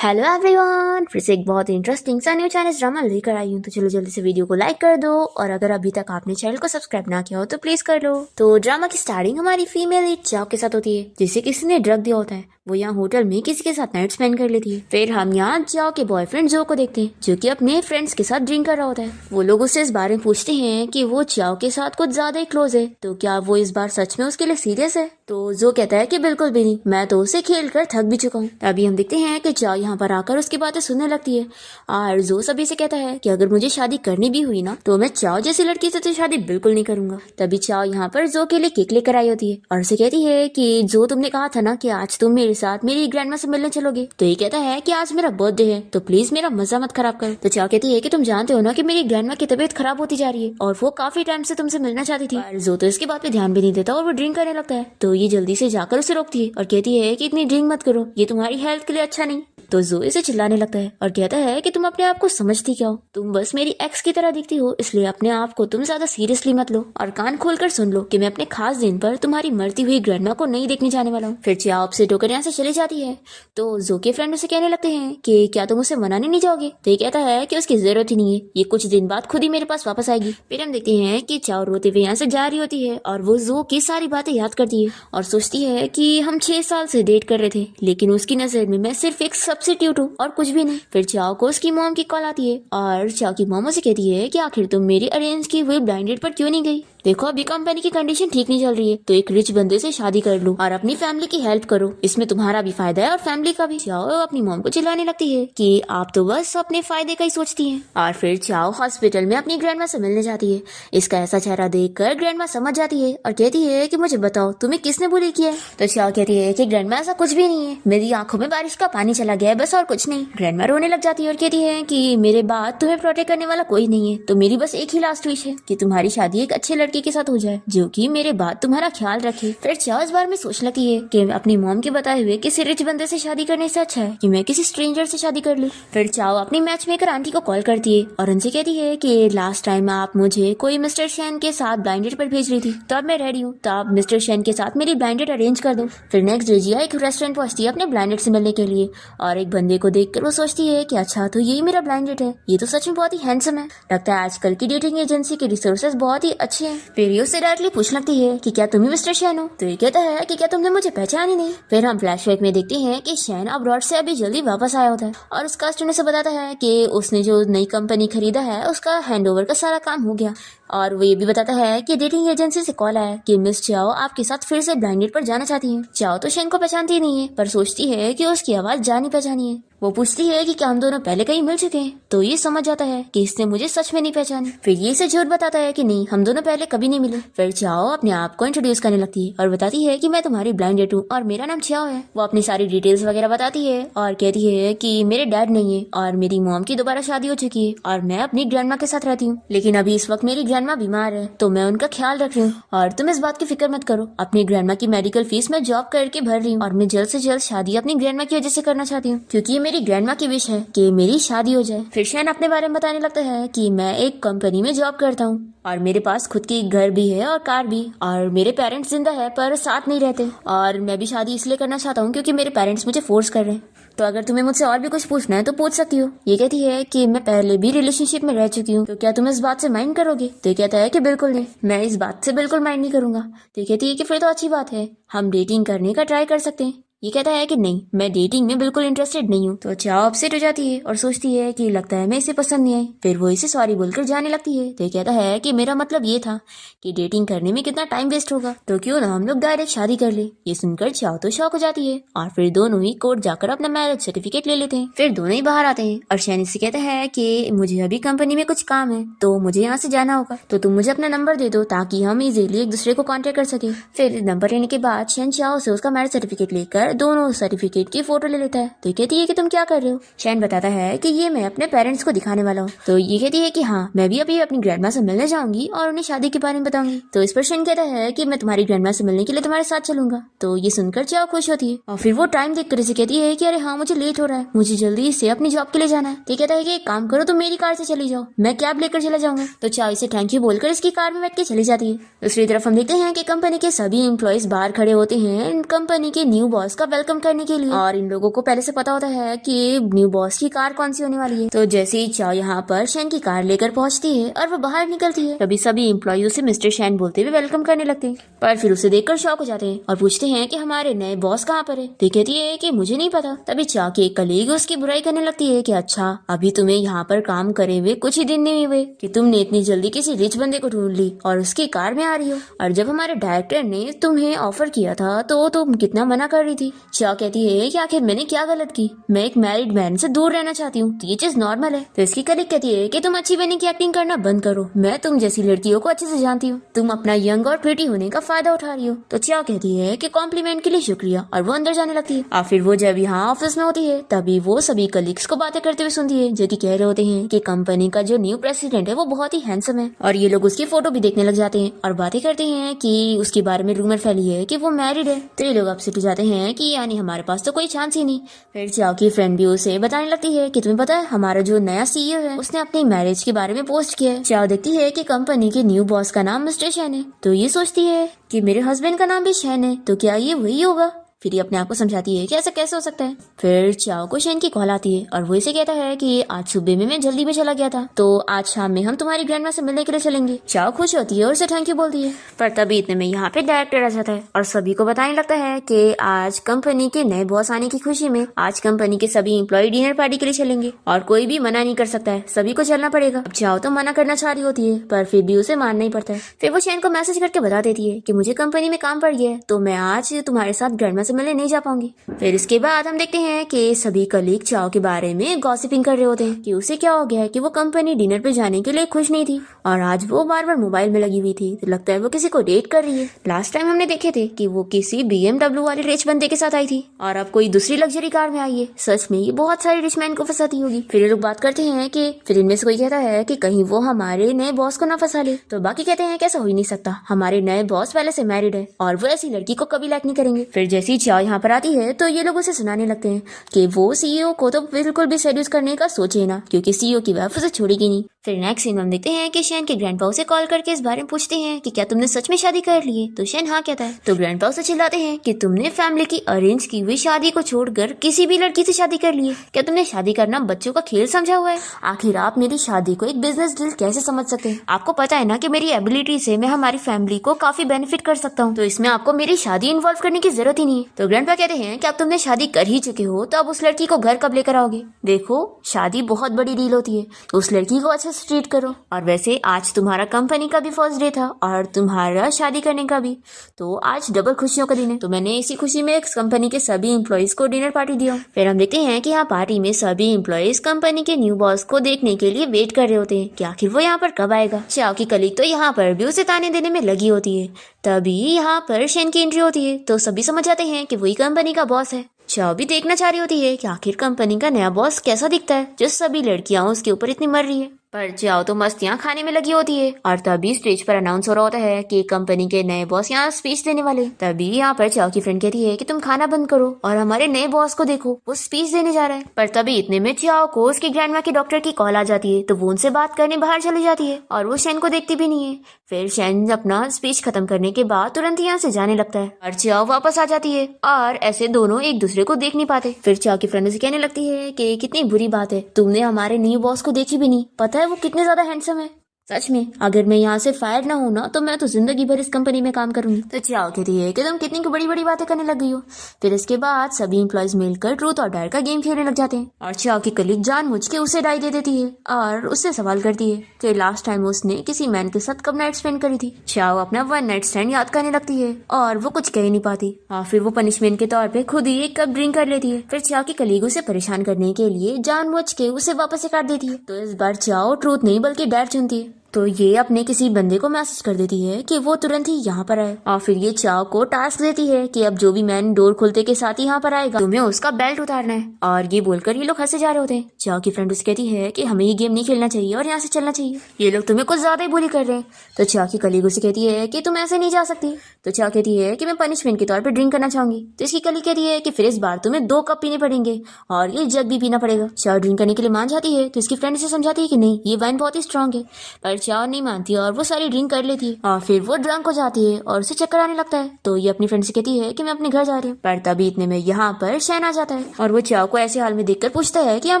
Hello everyone, फिर से एक बहुत इंटरेस्टिंग सा न्यू चाइनीज ड्रामा लेकर आई हूँ। तो चलो जल्दी से वीडियो को लाइक कर दो और अगर अभी तक आपने चैनल को सब्सक्राइब ना किया हो तो प्लीज कर लो। तो ड्रामा की स्टार्टिंग हमारी फीमेल लीड चाओ के साथ होती है, जिसे किसी ने ड्रग दिया होता है। वो यहाँ होटल में किसी के साथ नाइट स्पेंड कर लेती है। फिर हम यहाँ चाओ के बॉयफ्रेंड जो को देखते हैं, जो कि अपने फ्रेंड्स के साथ ड्रिंक कर रहा होता है। वो लोग उससे इस बारे में पूछते हैं कि वो चाओ के साथ कुछ ज्यादा ही क्लोज है, तो क्या वो इस बार सच में उसके लिए सीरियस है। तो जो कहता है कि बिल्कुल भी नहीं, मैं तो उसे खेल कर थक भी चुका हूँ। अभी हम देखते हैं कि चाओ यहाँ पर आकर उसकी बातें सुनने लगती है और जो सभी से कहता है कि अगर मुझे शादी करनी भी हुई ना तो मैं चाओ जैसी लड़की से तो शादी बिल्कुल नहीं करूंगा। तभी चाओ यहाँ पर जो के लिए केक लेकर आई होती है और उसे कहती है कि जो तुमने कहा था ना कि आज तुम मेरे साथ मेरी ग्रैंडमा से मिलने चलोगे, तो ये कहता है कि आज मेरा बर्थडे है तो प्लीज मेरा मजा मत खराब कर। तो चाओ कहती है कि तुम जानते हो ना कि मेरी ग्रैंडमा की तबीयत खराब होती जा रही है और वो काफी टाइम से तुमसे मिलना चाहती थी। पर जो तो इसकी बात पे ध्यान भी नहीं देता और वो ड्रिंक करने लगता है। तो ये जल्दी से जाकर उसे रोकती है और कहती है कि इतनी ड्रिंक मत करो, ये तुम्हारी हेल्थ के लिए अच्छा नहीं। तो जो इसे चिल्लाने लगता है और कहता है कि तुम अपने आप को समझती क्या हो, तुम बस मेरी एक्स की तरह दिखती हो, इसलिए अपने आप को तुम ज्यादा सीरियसली मत लो और कान खोलकर सुन लो कि मैं अपने खास दिन पर तुम्हारी मरती हुई ग्रैंडमा को नहीं देखने जाने वाला हूँ। फिर चाओ से टोकर यहाँ से चली जाती है। तो जो के फ्रेंड उसे कहने लगते हैं कि क्या तुम उसे मनाने नहीं जाओगे। तो ये कहता है कि उसकी जरूरत ही नहीं है, ये कुछ दिन बाद खुद ही मेरे पास वापस आएगी। फिर हम देखते हैं कि चाओ रोते हुए यहाँ से जा रही होती है और वो जो की सारी बातें याद करती है और सोचती है कि हम 6 साल से डेट कर रहे थे, लेकिन उसकी नजर में मैं सिर्फ एक सब्स्टिट्यूट हूँ और कुछ भी नहीं। फिर चाओ को उसकी मॉम की कॉल आती है और चाओ की मॉम उसे कहती है कि आखिर तुम मेरी अरेंज की हुई ब्लाइंड डेट पर क्यों नहीं गई। देखो अभी कंपनी की कंडीशन ठीक नहीं चल रही है, तो एक रिच बंदे से शादी कर लो और अपनी फैमिली की हेल्प करो, इसमें तुम्हारा भी फायदा है और फैमिली का भी। चाओ अपनी मॉम को चिल्लाने लगती है कि आप तो बस अपने फायदे का ही सोचती हैं। और फिर चाओ हॉस्पिटल में अपनी ग्रैंडमा से मिलने जाती है। इसका ऐसा चेहरा देखकर ग्रैंडमा समझ जाती है और कहती है कि मुझे बताओ तुम्हें किसने बुली किया है। तो चाओ कहती है कि ग्रैंडमा ऐसा कुछ भी नहीं है, मेरी आंखों में बारिश का पानी चला गया है बस, और कुछ नहीं। ग्रैंडमा रोने लग जाती है और कहती है कि मेरे बाद तुम्हें प्रोटेक्ट करने वाला कोई नहीं है, तो मेरी बस एक ही लास्ट विश है कि तुम्हारी शादी एक अच्छे लड़के के साथ हो जाए जो कि मेरे बाद तुम्हारा ख्याल रखे। फिर चाओ इस बार में सोच लगती है कि अपनी मॉम के बताए हुए किसी रिच बंदे से शादी करने से अच्छा है कि मैं किसी स्ट्रेंजर से शादी कर लूं। फिर चाओ अपनी मैच मेकर आंटी को कॉल करती है और उनसे कहती है कि लास्ट टाइम आप मुझे कोई मिस्टर शेन के साथ ब्लाइंड डेट पर भेज रही थी, तो अब मैं रेडी हूँ, तो आप मिस्टर शेन के साथ मेरी ब्लाइंड डेट अरेंज कर दो। फिर नेक्स्ट डे जिया एक रेस्टोरेंट पहुंचती है अपने ब्लाइंड डेट से मिलने के लिए और एक बंदे को देखकर वो सोचती है कि अच्छा तो यही मेरा ब्लाइंड डेट है, ये तो सच में बहुत ही हैंडसम है, लगता है आजकल की डेटिंग एजेंसी के रिसोर्सेज बहुत ही अच्छे हैं। फिर ये उससे डायरेक्टली पूछ लगती है कि क्या तुम ही मिस्टर शेन हो। तो ये कहता है कि क्या तुमने मुझे पहचान ही नहीं। फिर हम फ्लैशबैक में देखते हैं कि शेन अब्रॉड से अभी जल्दी वापस आया होता है और उसका स्टूडेंट से बताता है कि उसने जो नई कंपनी खरीदा है उसका हैंडओवर का सारा काम हो गया। और वो ये भी बताता है कि डेटिंग एजेंसी से कॉल आया कि मिस चाओ आपके साथ फिर से ब्लाइंड डेट पर जाना चाहती हैं। चाओ तो शेन को पहचानती नहीं है पर सोचती है कि उसकी आवाज जानी पहचानी है। वो पूछती है कि क्या हम दोनों पहले कहीं मिल चुके हैं, तो ये समझ जाता है कि इसने मुझे सच में नहीं पहचानी। फिर ये इसे झूठ बताता है कि नहीं, हम दोनों पहले कभी नहीं मिले। फिर चाओ अपने आप को इंट्रोड्यूस करने लगती है और बताती है कि मैं तुम्हारी ब्लाइंड डेट हूँ और मेरा नाम चाओ है। वो अपनी सारी डिटेल्स वगैरह बताती है और कहती है कि मेरे डैड नहीं है और मेरी मॉम की दोबारा शादी हो चुकी है और मैं अपनी ग्रैंडमा के साथ रहती हूँ, लेकिन अभी इस वक्त मेरी ग्रैंडमा बीमार है तो मैं उनका ख्याल रख रही हूँ और तुम इस बात की फिक्र मत करो, अपनी ग्रैंडमा की मेडिकल फीस मैं जॉब करके भर रही हूँ और मैं जल्द से जल्द शादी अपनी ग्रैंडमा की वजह से करना चाहती हूँ क्योंकि ये मेरी ग्रैंडमा की विश है कि मेरी शादी हो जाए। फिर शेन अपने बारे में बताने लगता है कि मैं एक कंपनी में जॉब करता हूँ और मेरे पास खुद की घर भी है और कार भी, और मेरे पेरेंट्स जिंदा है पर साथ नहीं रहते और मैं भी शादी इसलिए करना चाहता हूँ क्योंकि मेरे पेरेंट्स मुझे फोर्स कर रहे हैं। तो अगर तुम्हें मुझसे और भी कुछ पूछना है तो पूछ सकती हो। ये कहती है कि मैं पहले भी रिलेशनशिप में रह चुकी हूँ, तो क्या तुम इस बात से माइंड करोगे। तो ये कहता है कि बिल्कुल नहीं, मैं इस बात से बिल्कुल माइंड नहीं करूंगा। तो ये कहती है कि फिर तो अच्छी बात है, हम डेटिंग करने का ट्राई कर सकते हैं। ये कहता है कि नहीं, मैं डेटिंग में बिल्कुल इंटरेस्टेड नहीं हूँ। तो चाओ अपसेट हो जाती है और सोचती है कि लगता है मैं इसे पसंद नहीं आई। फिर वो इसे सॉरी बोलकर जाने लगती है। तो ये कहता है कि मेरा मतलब ये था कि डेटिंग करने में कितना टाइम वेस्ट होगा, तो क्यों ना हम लोग डायरेक्ट शादी कर ले। ये सुनकर चाओ तो शॉक हो जाती है और फिर दोनों ही कोर्ट जाकर अपना मैरिज सर्टिफिकेट ले लेते हैं। फिर दोनों ही बाहर आते हैं और शैनी से कहता है कि मुझे अभी कंपनी में कुछ काम है तो मुझे यहाँ से जाना होगा, तो तुम मुझे अपना नंबर दे दो ताकि हम इजीली एक दूसरे को कॉन्टेक्ट कर सके। फिर नंबर लेने के बाद शैन चाओ से उसका मैरिज सर्टिफिकेट लेकर दोनों सर्टिफिकेट की फोटो ले लेता है। तो कहती है कि तुम क्या कर रहे हो। शैन बताता है कि ये मैं अपने पेरेंट्स को दिखाने वाला हूँ। तो ये कहती है कि हाँ, मैं भी अभी अपनी ग्रैंडमा से मिलने जाऊंगी और उन्हें शादी के बारे में बताऊंगी। तो इस पर शैन कहता है कि मैं तुम्हारी ग्रैंडमा से मिलने के लिए तुम्हारे साथ चलूंगा। तो ये सुनकर चाओ खुश होती है और फिर वो टाइम देखकर इसे कहती है कि अरे हाँ, मुझे लेट हो रहा है, मुझे जल्दी से अपनी जॉब के लिए जाना है। तो कहता है कि एक काम करो, तुम मेरी कार से चली जाओ, मैं कैब लेकर चला जाऊंगा। तो चाओ इसे थैंक यू बोलकर इसकी कार में बैठ के चली जाती है। दूसरी तरफ हम देखते हैं कि कंपनी के सभी एम्प्लॉइज बाहर खड़े होते हैं कंपनी के न्यू बॉस का वेलकम करने के लिए। और इन लोगों को पहले से पता होता है कि न्यू बॉस की कार कौन सी होने वाली है। तो जैसे ही चाओ यहाँ पर शैन की कार लेकर पहुंचती है और वो बाहर निकलती है, तभी सभी एम्प्लॉय उसे मिस्टर शैन बोलते हुए वेलकम करने लगते हैं। पर फिर उसे देखकर शॉक हो जाते हैं और पूछते हैं कि हमारे नए बॉस कहाँ पर है। तो कहती है कि मुझे नहीं पता। तभी चाओ की एक कलीग उसकी बुराई करने लगती है कि अच्छा, अभी तुम्हें यहाँ पर काम करे हुए कुछ ही दिन नहीं हुए कि तुमने इतनी जल्दी किसी रिच बंदे को ढूंढ ली और उसकी कार में आ रही हो। और जब हमारे डायरेक्टर ने तुम्हें ऑफर किया था तो तुम कितना मना कर रही थी। चाओ कहती है कि आखिर मैंने क्या गलत की, मैं एक मैरिड मैन से दूर रहना चाहती हूँ, तो ये चीज नॉर्मल है। तो इसकी कलीग कहती है कि तुम अच्छी बनी की एक्टिंग करना बंद करो, मैं तुम जैसी लड़कियों को अच्छे से जानती हूँ, तुम अपना यंग और प्रिटी होने का फायदा उठा रही हो। तो चाओ कहती है कि कॉम्प्लीमेंट के लिए शुक्रिया और वो अंदर जाने लगती है। और फिर वो जब यहाँ ऑफिस में होती है तभी वो सभी कलीग्स को बातें करते हुए सुनती है, जो कि कह रहे होते हैं कि कंपनी का जो न्यू प्रेसिडेंट है वो बहुत ही हैंडसम है। और ये लोग उसकी फोटो भी देखने लग जाते हैं और बातें करते हैं कि उसके बारे में रूमर फैली है कि वो मैरिड है। तो ये लोग अपसेट हो जाते हैं कि यानी हमारे पास तो कोई चांस ही नहीं। फिर चाओ की फ्रेंड भी उसे बताने लगती है कि तुम्हें पता है हमारा जो नया सीईओ है उसने अपनी मैरिज के बारे में पोस्ट किया है। चाओ देखती है कि कंपनी के न्यू बॉस का नाम मिस्टर शैन है, तो ये सोचती है कि मेरे हस्बैंड का नाम भी शैन है, तो क्या ये वही होगा। फिर ये अपने आप को समझाती है कि ऐसा कैसे हो सकता है। फिर चाओ को शैन की कॉल आती है और वो इसे कहता है कि आज सुबह में मैं जल्दी में चला गया था, तो आज शाम में हम तुम्हारी ग्रैंडमा से मिलने के लिए चलेंगे। चाओ खुश होती है और उसे थैंक यू बोलती है। पर तभी इतने में यहाँ पे डायरेक्टर आ जाता है और सभी को बताने लगता है कि आज कंपनी के नए बॉस आने की खुशी में आज कंपनी के सभी एम्प्लॉय डिनर पार्टी के लिए चलेंगे और कोई भी मना नहीं कर सकता है, सभी को चलना पड़ेगा। अब चाओ तो मना करना चाह रही होती है पर फिर भी उसे मानना ही पड़ता है। फिर वो शैन को मैसेज करके बता देती है कि मुझे कंपनी में काम पड़ गया है, तो मैं आज तुम्हारे साथ ग्रैंडमा से मिलने नहीं जा पाऊंगी। फिर इसके बाद हम देखते हैं कि सभी कलीग चाओ के बारे में गॉसिपिंग कर रहे होते हैं कि उसे क्या हो गया है कि वो कंपनी डिनर पे जाने के लिए खुश नहीं थी और आज वो बार बार मोबाइल में लगी हुई थी, तो लगता है वो किसी को डेट कर रही है। लास्ट टाइम हमने देखे थे कि वो किसी BMW वाले रिच बंदे के साथ आई थी और अब कोई दूसरी लग्जरी कार में आई है। सच में ये बहुत सारे रिच मैन को फंसाती होगी। फिर ये लोग बात करते हैं कि फिर इनमें से कोई कहता है कि कहीं वो हमारे नए बॉस को ना फंसा ले, तो बाकी कहते हैं कि ऐसा हो ही नहीं सकता, हमारे नए बॉस पहले से मैरिड है और वो ऐसी लड़की को कभी लाइक नहीं करेंगे। फिर जैसी चाओ यहाँ पर आती है तो ये लोग उसे सुनाने लगते हैं कि वो सीईओ को तो बिल्कुल भी सेड्यूस करने का सोचे ना, क्योंकि सीईओ की वाइफ उसे छोड़ेगी नहीं। फिर नेक्स्ट सीन हम देखते हैं कि शैन के ग्रैंडपा उसे कॉल करके इस बारे में पूछते हैं कि क्या तुमने सच में शादी कर ली है। तो शैन हाँ कहता है। तो ग्रैंडपा उसे चिल्लाते हैं कि तुमने फैमिली की अरेंज की हुई शादी को छोड़कर किसी भी लड़की से शादी कर ली है, क्या तुमने शादी करना बच्चों का खेल समझा हुआ है। आखिर आप मेरी शादी को एक बिजनेस डील कैसे समझ सकते हैं। आपको पता है ना कि मेरी एबिलिटी से मैं हमारी फैमिली को काफी बेनिफिट कर सकता हूँ, तो इसमें आपको मेरी शादी इन्वॉल्व करने की जरूरत ही नहीं है। तो ग्रैंडपा कहते हैं कि अब तुमने शादी कर ही चुके हो, तो अब उस लड़की को घर कब लेकर आओगे। देखो शादी बहुत बड़ी डील होती है, तो उस लड़की को अच्छे से ट्रीट करो। और वैसे आज तुम्हारा कंपनी का भी फर्स्ट डे था और तुम्हारा शादी करने का भी, तो आज डबल खुशियों का दिन है, तो मैंने इसी खुशी में कंपनी के सभी एम्प्लॉइज को डिनर पार्टी दिया। फिर हम देखते हैं कि यहाँ पार्टी में सभी एम्प्लॉइज कंपनी के न्यू बॉस को देखने के लिए वेट कर रहे होते हैं कि आखिर वो यहाँ पर कब आएगा। चाओ की कलीग तो यहाँ पर भी उसे ताने देने में लगी होती है। तभी यहाँ पर शैन की एंट्री होती है, तो सभी समझ जाते हैं कि वही कंपनी का बॉस है। चाओ भी देखना चाह रही होती है कि आखिर कंपनी का नया बॉस कैसा दिखता है, जो सभी लड़कियां उसके ऊपर इतनी मर रही है। पर चाओ तो मस्तियां खाने में लगी होती है और तभी स्टेज पर अनाउंस हो रहा होता है कि कंपनी के नए बॉस यहाँ स्पीच देने वाले। तभी यहाँ पर चाओ की फ्रेंड कहती है कि तुम खाना बंद करो और हमारे नए बॉस को देखो, वो स्पीच देने जा रहा है। पर तभी इतने में चाओ को उसकी ग्रैंडमा के डॉक्टर की कॉल आ जाती है, तो वो उनसे बात करने बाहर चली जाती है और वो शैन को देखती भी नहीं है। फिर शैन अपना स्पीच खत्म करने के बाद तुरंत यहाँ से जाने लगता है और चाओ वापस आ जाती है और ऐसे दोनों एक दूसरे को देख नहीं पाते। फिर चाओ की फ्रेंड से कहने लगती है कि कितनी बुरी बात है, तुमने हमारे न्यू बॉस को देखी भी नहीं, पता है वो कितने ज्यादा हैंडसम है। सच में अगर मैं यहाँ से फायर ना हूँ ना तो मैं तो जिंदगी भर इस कंपनी में काम करूंगी। तो चाओ कहती है कि तुम कितनी बड़ी बड़ी बातें करने लग गई हो। फिर इसके बाद सभी एम्प्लॉयज मिलकर ट्रूथ और डायर का गेम खेलने लग जाते हैं और चाओ की कलीग जानबूझ के उसे डाई दे देती है और उससे सवाल करती है कि लास्ट टाइम उसने किसी मैन के साथ कब नाइट स्पेंड करी थी। चाओ अपना वन नाइट स्टैंड याद करने लगती है और वो कुछ कह ही नहीं पाती और फिर वो पनिशमेंट के तौर पे खुद ही एक कप ड्रिंक कर लेती है। फिर चाओ की कलीग उसे परेशान करने के लिए जानबूझ के उसे वापस से काट देती है। तो इस बार चाओ ट्रूथ नहीं बल्कि डायर चुनती है। तो ये अपने किसी बंदे को मैसेज कर देती है कि वो तुरंत ही यहाँ पर आए और फिर ये चाओ को टास्क देती है कि अब जो भी मैन डोर खुलते के साथ ही यहाँ पर आएगा तुम्हें उसका बेल्ट उतारना है। और ये बोलकर ये लोग हंसे जा रहे होते हैं। चाओ की फ्रेंड उसे कहती है कि हमें ये गेम नहीं खेलना चाहिए और यहाँ से चलना चाहिए, ये लोग तुम्हें कुछ ज्यादा ही बुली कर रहे हैं। तो चाओ की कलीग उसे कहती है कि तुम ऐसे नहीं जा सकती। तो चाओ कहती है कि मैं पनिशमेंट के तौर पर ड्रिंक करना चाहूंगी। तो इसकी कलीग कहती है कि फिर इस बार तुम्हें 2 कप पीने पड़ेंगे और ये जग भी पीना पड़ेगा। चाओ ड्रिंक करने के लिए मान जाती है। तो इसकी फ्रेंड से समझाती है कि नहीं, ये वाइन बहुत ही स्ट्रांग है। पर चाओ नहीं मानती और वो सारी ड्रिंक कर लेती है और फिर वो ड्रंक हो जाती है और उसे चक्कर आने लगता है। तो ये अपनी फ्रेंड से कहती है कि मैं अपने घर जा रही हूँ। पर तभी इतने में यहाँ पर शैन आ जाता है और वो चाओ को ऐसे हाल में देखकर पूछता है कि यहाँ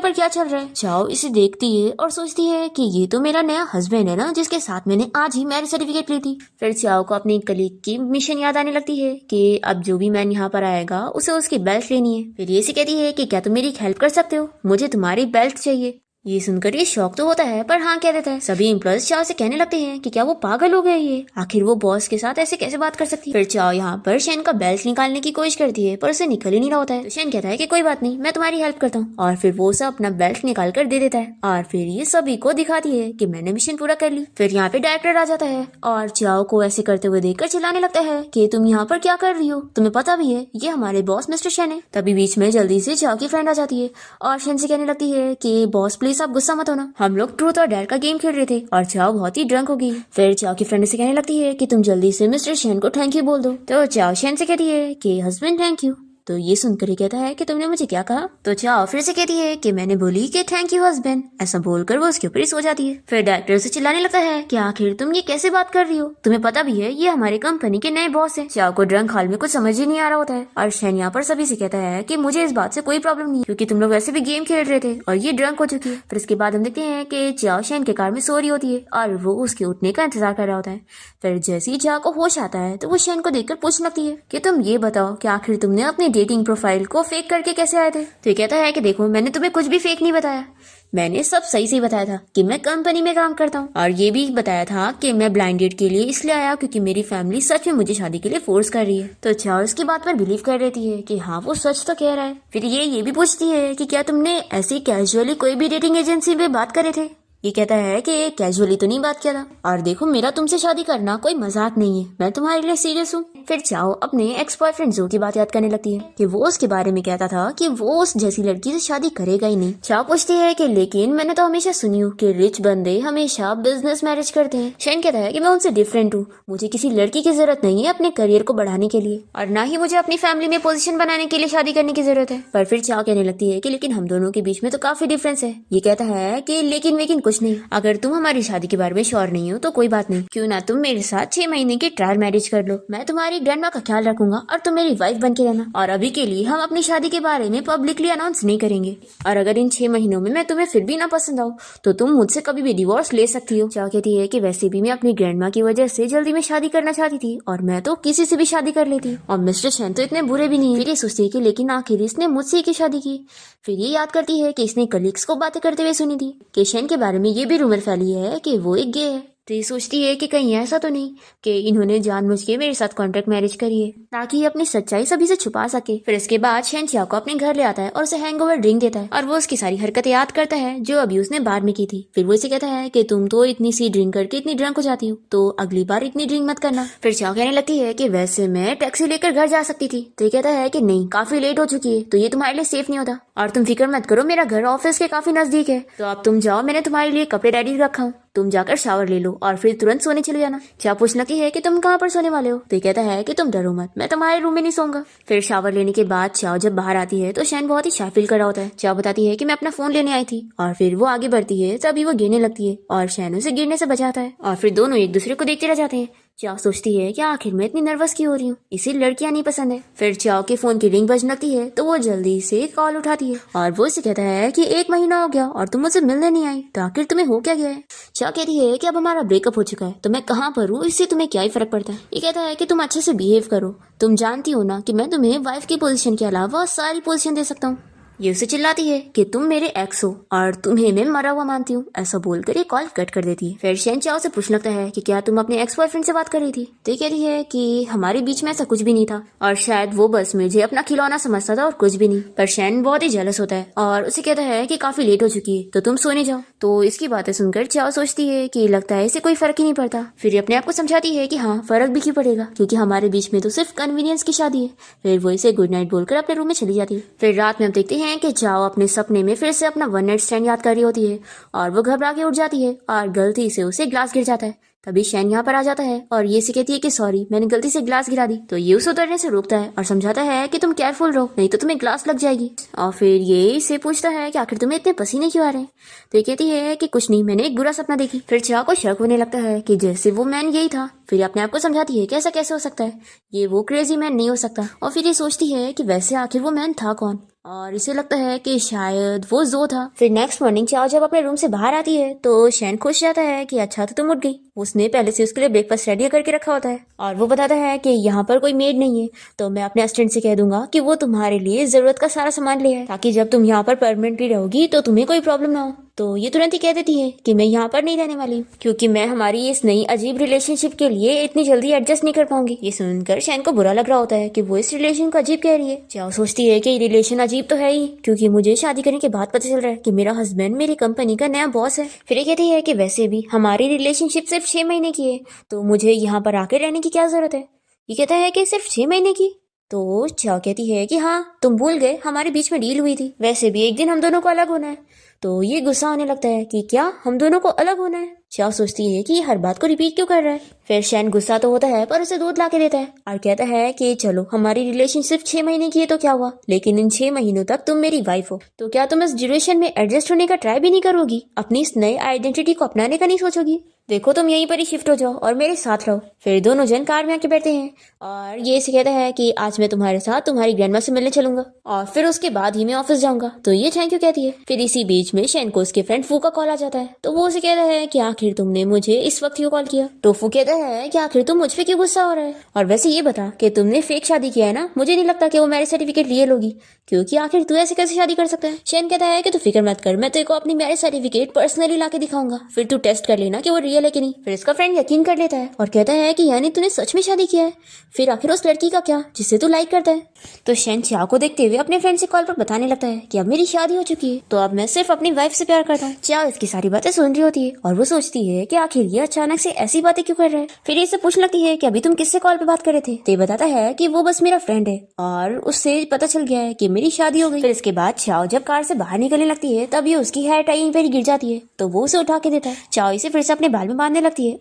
पर क्या चल रहा है। चाओ इसे देखती है और सोचती है कि ये तो मेरा नया हस्बैंड है ना, जिसके साथ मैंने आज ही मैरिज सर्टिफिकेट ली थी। फिर चाओ को अपनी कलीग की मिशन याद आने लगती है कि अब जो भी मैन यहाँ पर आएगा उसे उसकी बेल्ट लेनी है। फिर ये से कहती है कि क्या तुम मेरी हेल्प कर सकते हो, मुझे तुम्हारी बेल्ट चाहिए। ये सुनकर ये शौक तो होता है पर हाँ कह देता है। सभी एम्प्लॉयज चाओ से कहने लगते हैं कि क्या वो पागल हो गए, ये आखिर वो बॉस के साथ ऐसे कैसे बात कर सकती है। फिर चाओ यहाँ पर शेन का बेल्ट निकालने की कोशिश करती है पर उसे निकल ही नहीं रहा होता है। तो शेन कहता है कि कोई बात नहीं, मैं तुम्हारी हेल्प करता हूँ और फिर वो उसे अपना बेल्ट निकाल कर दे देता है और फिर ये सभी को दिखाती है कि मैंने मिशन पूरा कर ली। फिर यहाँ पे डायरेक्टर आ जाता है और चाओ को ऐसे करते हुए देखकर चिल्लाने लगता है कि तुम यहाँ पर क्या कर रही हो, तुम्हें पता भी है ये हमारे बॉस मिस्टर शेन है। तभी बीच में जल्दी से चाओ की फ्रेंड आ जाती है और शेन से कहने लगती है कि बॉस प्लीज आप गुस्सा मत होना, हम लोग ट्रूथ और डेयर का गेम खेल रहे थे और चाओ बहुत ही ड्रंक हो गई। फिर चाओ की फ्रेंड से कहने लगती है कि तुम जल्दी से मिस्टर शेन को थैंक यू बोल दो। तो चाओ शेन से कहती है कि हस्बैंड थैंक यू। तो ये सुनकर ही कहता है कि तुमने मुझे क्या कहा। तो चाओ फिर से कहती है कि मैंने बोली कि थैंक यू हस्बैंड, ऐसा बोलकर वो उसके ऊपर ही सो जाती है। फिर डायरेक्टर से चिल्लाने लगता है कि आखिर तुम ये कैसे बात कर रही हो, तुम्हें पता भी है ये हमारे कंपनी के नए बॉस हैं। चाओ को ड्रंक हाल में कुछ समझ ही नहीं आ रहा होता है और शेन यहाँ पर सभी से कहता है कि मुझे इस बात से कोई प्रॉब्लम नहीं, क्योंकि तुम लोग वैसे भी गेम खेल रहे थे और ये ड्रंक हो चुकी है। फिर इसके बाद हम देखते हैं कि चाओ शेन के कार में सो रही होती है और वो उसके उठने का इंतजार कर रहा होता है। फिर जैसे ही चाओ को होश आता है तो वो शेन को देखकर पूछने लगती है कि तुम ये बताओ कि आखिर तुमने अपनी डेटिंग प्रोफाइल को फेक करके कैसे आए थे। तो ये कहता है कि देखो मैंने तुम्हें कुछ भी फेक नहीं बताया, मैंने सब सही से बताया था कि मैं कंपनी में काम करता हूँ और ये भी बताया था कि मैं ब्लाइंड डेट के लिए इसलिए आया क्योंकि मेरी फैमिली सच में मुझे शादी के लिए फोर्स कर रही है। तो चार्ल्स की बात पर बिलीव कर लेती है कि हाँ वो सच तो कह रहा है। फिर ये भी पूछती है कि क्या तुमने ऐसे कैजुअली कोई भी डेटिंग एजेंसी में बात करे थे। ये कहता है कि कैजुअली तो नहीं बात किया था और देखो मेरा तुमसे शादी करना कोई मजाक नहीं है, मैं तुम्हारे लिए सीरियस हूँ। फिर चाओ अपने एक्स बॉयफ्रेंड जो की बात याद करने लगती है कि वो उसके बारे में कहता था कि वो उस जैसी लड़की से शादी करेगा ही नहीं। चाओ पूछती है कि लेकिन मैंने तो हमेशा सुनी हूँ कि रिच बंदे हमेशा बिजनेस मैरिज करते हैं। शेन कहता है कि मैं उनसे डिफरेंट हूँ, मुझे किसी लड़की की जरूरत नहीं है अपने करियर को बढ़ाने के लिए और ना ही मुझे अपनी फैमिली में पोजीशन बनाने के लिए शादी करने की जरूरत है। पर फिर चाओ कहने लगती है कि लेकिन हम दोनों के बीच में तो काफी डिफरेंस है। ये कहता है कि लेकिन कुछ नहीं, अगर तुम हमारी शादी के बारे में श्योर नहीं हो तो कोई बात नहीं, क्यों ना तुम मेरे साथ 6 महीने की ट्रायल मैरिज कर लो, मैं तुम्हारी ग्रैंडमा का ख्याल रखूंगा और तुम मेरी वाइफ बन के रहना और अभी के लिए हम अपनी शादी के बारे में पब्लिकली अनाउंस नहीं करेंगे और अगर इन 6 महीनों में मैं तुम्हें फिर भी ना पसंद आऊँ तो तुम मुझसे कभी भी डिवोर्स ले सकती हो। चाओ कहती है कि वैसे भी मैं अपनी ग्रैंडमा की वजह से जल्दी में शादी करना चाहती थी और मैं तो किसी से भी शादी कर लेती और मिस्टर शेन तो इतने बुरे भी नहीं। फिर ये सोचती है कि लेकिन आखिर इसने मुझसे ही शादी की। फिर ये याद करती है कि इसने कलीग्स को बातें करते हुए सुनी थी कि शेन के बारे में ये भी रूमर फैली है कि वो एक गे है। तो ये सोचती है कि कहीं ऐसा तो नहीं कि इन्होंने जानबूझ के मेरे साथ कॉन्ट्रैक्ट मैरिज करी है ताकि ये अपनी सच्चाई सभी से छुपा सके। फिर इसके बाद शेन चाओ को अपने घर ले आता है और उसे हैंगओवर ड्रिंक देता है और वो उसकी सारी हरकतें याद करता है जो अभी उसने बार में की थी। फिर वो इसे कहता है कि तुम तो इतनी सी ड्रिंक करके इतनी ड्रंक हो जाती हो तो अगली बार इतनी ड्रिंक मत करना। फिर चाओ कहने लगती है कि वैसे मैं टैक्सी लेकर घर जा सकती थी। तो ये कहता है कि नहीं, काफी लेट हो चुकी है तो ये तुम्हारे लिए सेफ नहीं होता और तुम फिक्र मत करो, मेरा घर ऑफिस के काफी नजदीक है, तो अब तुम जाओ, मैंने तुम्हारे लिए कपड़े रेडी रखा हूँ, तुम जाकर शावर ले लो और फिर तुरंत सोने चले जाना। चाओ पूछने लगती है कि तुम कहाँ पर सोने वाले हो। तो ये कहता है कि तुम डरो मत, मैं तुम्हारे रूम में नहीं सोऊंगा। फिर शावर लेने के बाद चाओ जब बाहर आती है तो शेन बहुत ही शाय फील कर रहा होता है। चाओ बताती है कि मैं अपना फोन लेने आई थी और फिर वो आगे बढ़ती है तभी वो गिरने लगती है और शेन उसे गिरने से बचाता है और फिर दोनों एक दूसरे को देखते रह जाते हैं। चाओ सोचती है कि आखिर मैं इतनी नर्वस क्यों हो रही हूँ, इसे लड़कियां नहीं पसंद है। फिर चाओ के फोन की रिंग बजने लगती है तो वो जल्दी से कॉल उठाती है और वो इसे कहता है कि 1 महीना हो गया और तुम मुझसे मिलने नहीं आई, तो आखिर तुम्हें हो क्या गया है। चाओ कहती है कि अब हमारा ब्रेकअप हो चुका है तो मैं कहाँ पर हूँ, इससे तुम्हें क्या ही फर्क पड़ता है। ये कहता है कि तुम अच्छे से बिहेव करो, तुम जानती हो ना कि मैं तुम्हें वाइफ की पोजीशन के अलावा सारी पोजीशन दे सकता हूँ। ये उसे चिल्लाती है कि तुम मेरे एक्स हो और तुम्हें मैं मरा हुआ मानती हूँ। ऐसा बोलकर ये कॉल कट कर देती है। फिर शेन चाओ से पूछने लगता है कि क्या तुम अपने एक्स बॉयफ्रेंड से बात कर रही थी। तो ये कहती है कि हमारे बीच में ऐसा कुछ भी नहीं था और शायद वो बस मुझे अपना खिलौना समझता था और कुछ भी नहीं। पर शेन बहुत ही जेलस होता है और उसे कहता है कि काफी लेट हो चुकी है तो तुम सोने जाओ। तो इसकी बातें सुनकर चाओ सोचती है कि लगता है इसे कोई फर्क ही नहीं पड़ता। फिर अपने आप को समझाती है कि हाँ फर्क भी क्यों पड़ेगा क्योंकि हमारे बीच में तो सिर्फ कन्वीनियंस की शादी है। फिर वो इसे गुड नाइट बोलकर अपने रूम में चली जाती है। फिर रात में हम देखते हैं हैं कि चाओ अपने सपने में फिर से अपना वन नाइट स्टैंड याद कर रही होती है और वो घबरा के उठ जाती है और गलती से उसे ग्लास गिर जाता है। तभी शैन यहाँ पर आ जाता है और ये से कहती है कि सॉरी, मैंने गलती से ग्लास गिरा दी। तो ये उसे उतरने से रोकता है और समझाता है कि तुम केयरफुल रहो, नहीं तो तुम्हें ग्लास लग जाएगी। और फिर ये इसे पूछता है कि आखिर तुम्हें इतने पसीने क्यों आ रहे हैं। तो ये कहती है कि कुछ नहीं, मैंने एक बुरा सपना देखी। फिर चाओ को शक होने लगता है कि जैसे वो मैन यही था। फिर अपने आप को समझाती है कि ऐसा कैसे हो सकता है, ये वो क्रेजी मैन नहीं हो सकता। और फिर ये सोचती है कि वैसे आखिर वो मैन था कौन, और इसे लगता है कि शायद वो जो था। फिर नेक्स्ट मॉर्निंग चाओ जब अपने रूम से बाहर आती है तो शैन खुश जाता है कि अच्छा तो तुम उठ गई। उसने पहले से उसके लिए ब्रेकफास्ट रेडी करके रखा होता है और वो बताता है कि यहाँ पर कोई मेड नहीं है, तो मैं अपने असिस्टेंट से कह दूंगा कि वो तुम्हारे लिए जरूरत का सारा सामान ले आए, ताकि जब तुम यहाँ पर परमानेंटली रहोगी तो तुम्हें कोई प्रॉब्लम ना हो। तो ये तुरंत ही कह देती है कि मैं यहाँ पर नहीं रहने वाली, क्योंकि मैं हमारी इस नई अजीब रिलेशनशिप के लिए इतनी जल्दी एडजस्ट नहीं कर पाऊंगी। ये सुनकर शैन को बुरा लग रहा होता है कि वो इस रिलेशन को अजीब कह रही है। चाओ सोचती है कि रिलेशन अजीब तो है ही, क्योंकि मुझे शादी करने के बाद पता चल रहा है कि मेरा हस्बैंड मेरी कंपनी का नया बॉस है। फिर ये कहती है कि वैसे भी हमारी रिलेशनशिप सिर्फ 6 महीने की है, तो मुझे यहाँ पर आके रहने की क्या जरूरत है। ये कहता है कि सिर्फ 6 महीने की। तो चाओ कहती है कि हाँ, तुम भूल गए हमारे बीच में डील हुई थी, वैसे भी एक दिन हम दोनों को अलग होना है। तो ये गुस्सा होने लगता है कि क्या हम दोनों को अलग होना है। चाओ सोचती है कि ये हर बात को रिपीट क्यों कर रहा है। फिर शैन गुस्सा तो होता है पर उसे दूध ला के देता है और कहता है कि चलो हमारी रिलेशनशिप 6 महीने की है तो क्या हुआ, लेकिन इन 6 महीनों तक तुम मेरी वाइफ हो, तो क्या तुम इस ड्यूरेशन में एडजस्ट होने का ट्राई भी नहीं करोगी, अपनी इस नई आइडेंटिटी को अपनाने का नहीं सोचोगी। देखो तुम यहीं पर ही शिफ्ट हो जाओ और मेरे साथ रहो। फिर दोनों जन कार में आके बैठते हैं और ये इसे कहता है कि आज मैं तुम्हारे साथ तुम्हारी ग्रैंडमा से मिलने चलूंगा और फिर उसके बाद ही मैं ऑफिस जाऊंगा। तो ये थैंक यू कहती है। फिर इसी बीच में शैन को उसके फ्रेंड फू का कॉल आ जाता है, तो वो उसे कहता है कि आखिर तुमने मुझे इस वक्त क्यों कॉल किया। तो फू कहता है कि आखिर तुम मुझ पे क्यों गुस्सा हो रहा है, और वैसे ये बता कि तुमने फेक शादी किया है ना, मुझे नहीं लगता कि वो मैरिज सर्टिफिकेट लिए लोगी, क्योंकि आखिर तू ऐसे कैसे शादी कर सकता है। शैन कहता है कि तू फिक्र मत कर, मैं तेरे को अपनी मैरिज सर्टिफिकेट पर्सनली ला के दिखाऊंगा, फिर तू टेस्ट कर लेना कि वो रियल है कि नहीं। फिर इसका फ्रेंड यकीन कर लेता है और कहता है कि यानी तूने सच में शादी किया है, फिर आखिर उस लड़की का क्या जिसे तू लाइक करता है। तो शैन चाओ को देखते हुए अपने फ्रेंड से कॉल पर बताने लगता है कि अब मेरी शादी हो चुकी है, तो अब मैं सिर्फ अपनी वाइफ से प्यार करता हूँ। चाओ इसकी सारी बातें सुन रही होती है और वो सोचती है कि आखिर ये अचानक से ऐसी बातें क्यों कर रहा है। फिर इससे पूछने लगती है कि अभी तुम किससे कॉल पे बात कर रहे थे। तो ये बताता है कि वो बस मेरा फ्रेंड है और उससे पता चल गया है कि मेरी शादी हो गई। फिर इसके बाद चाओ जब कार से बाहर निकलने लगती है तब ये उसकी हेयर टाई यहीं पर गिर जाती है, तो वो उसे उठा के देता है। चाओ इसे फिर से अपने बाल में बांधने लगती है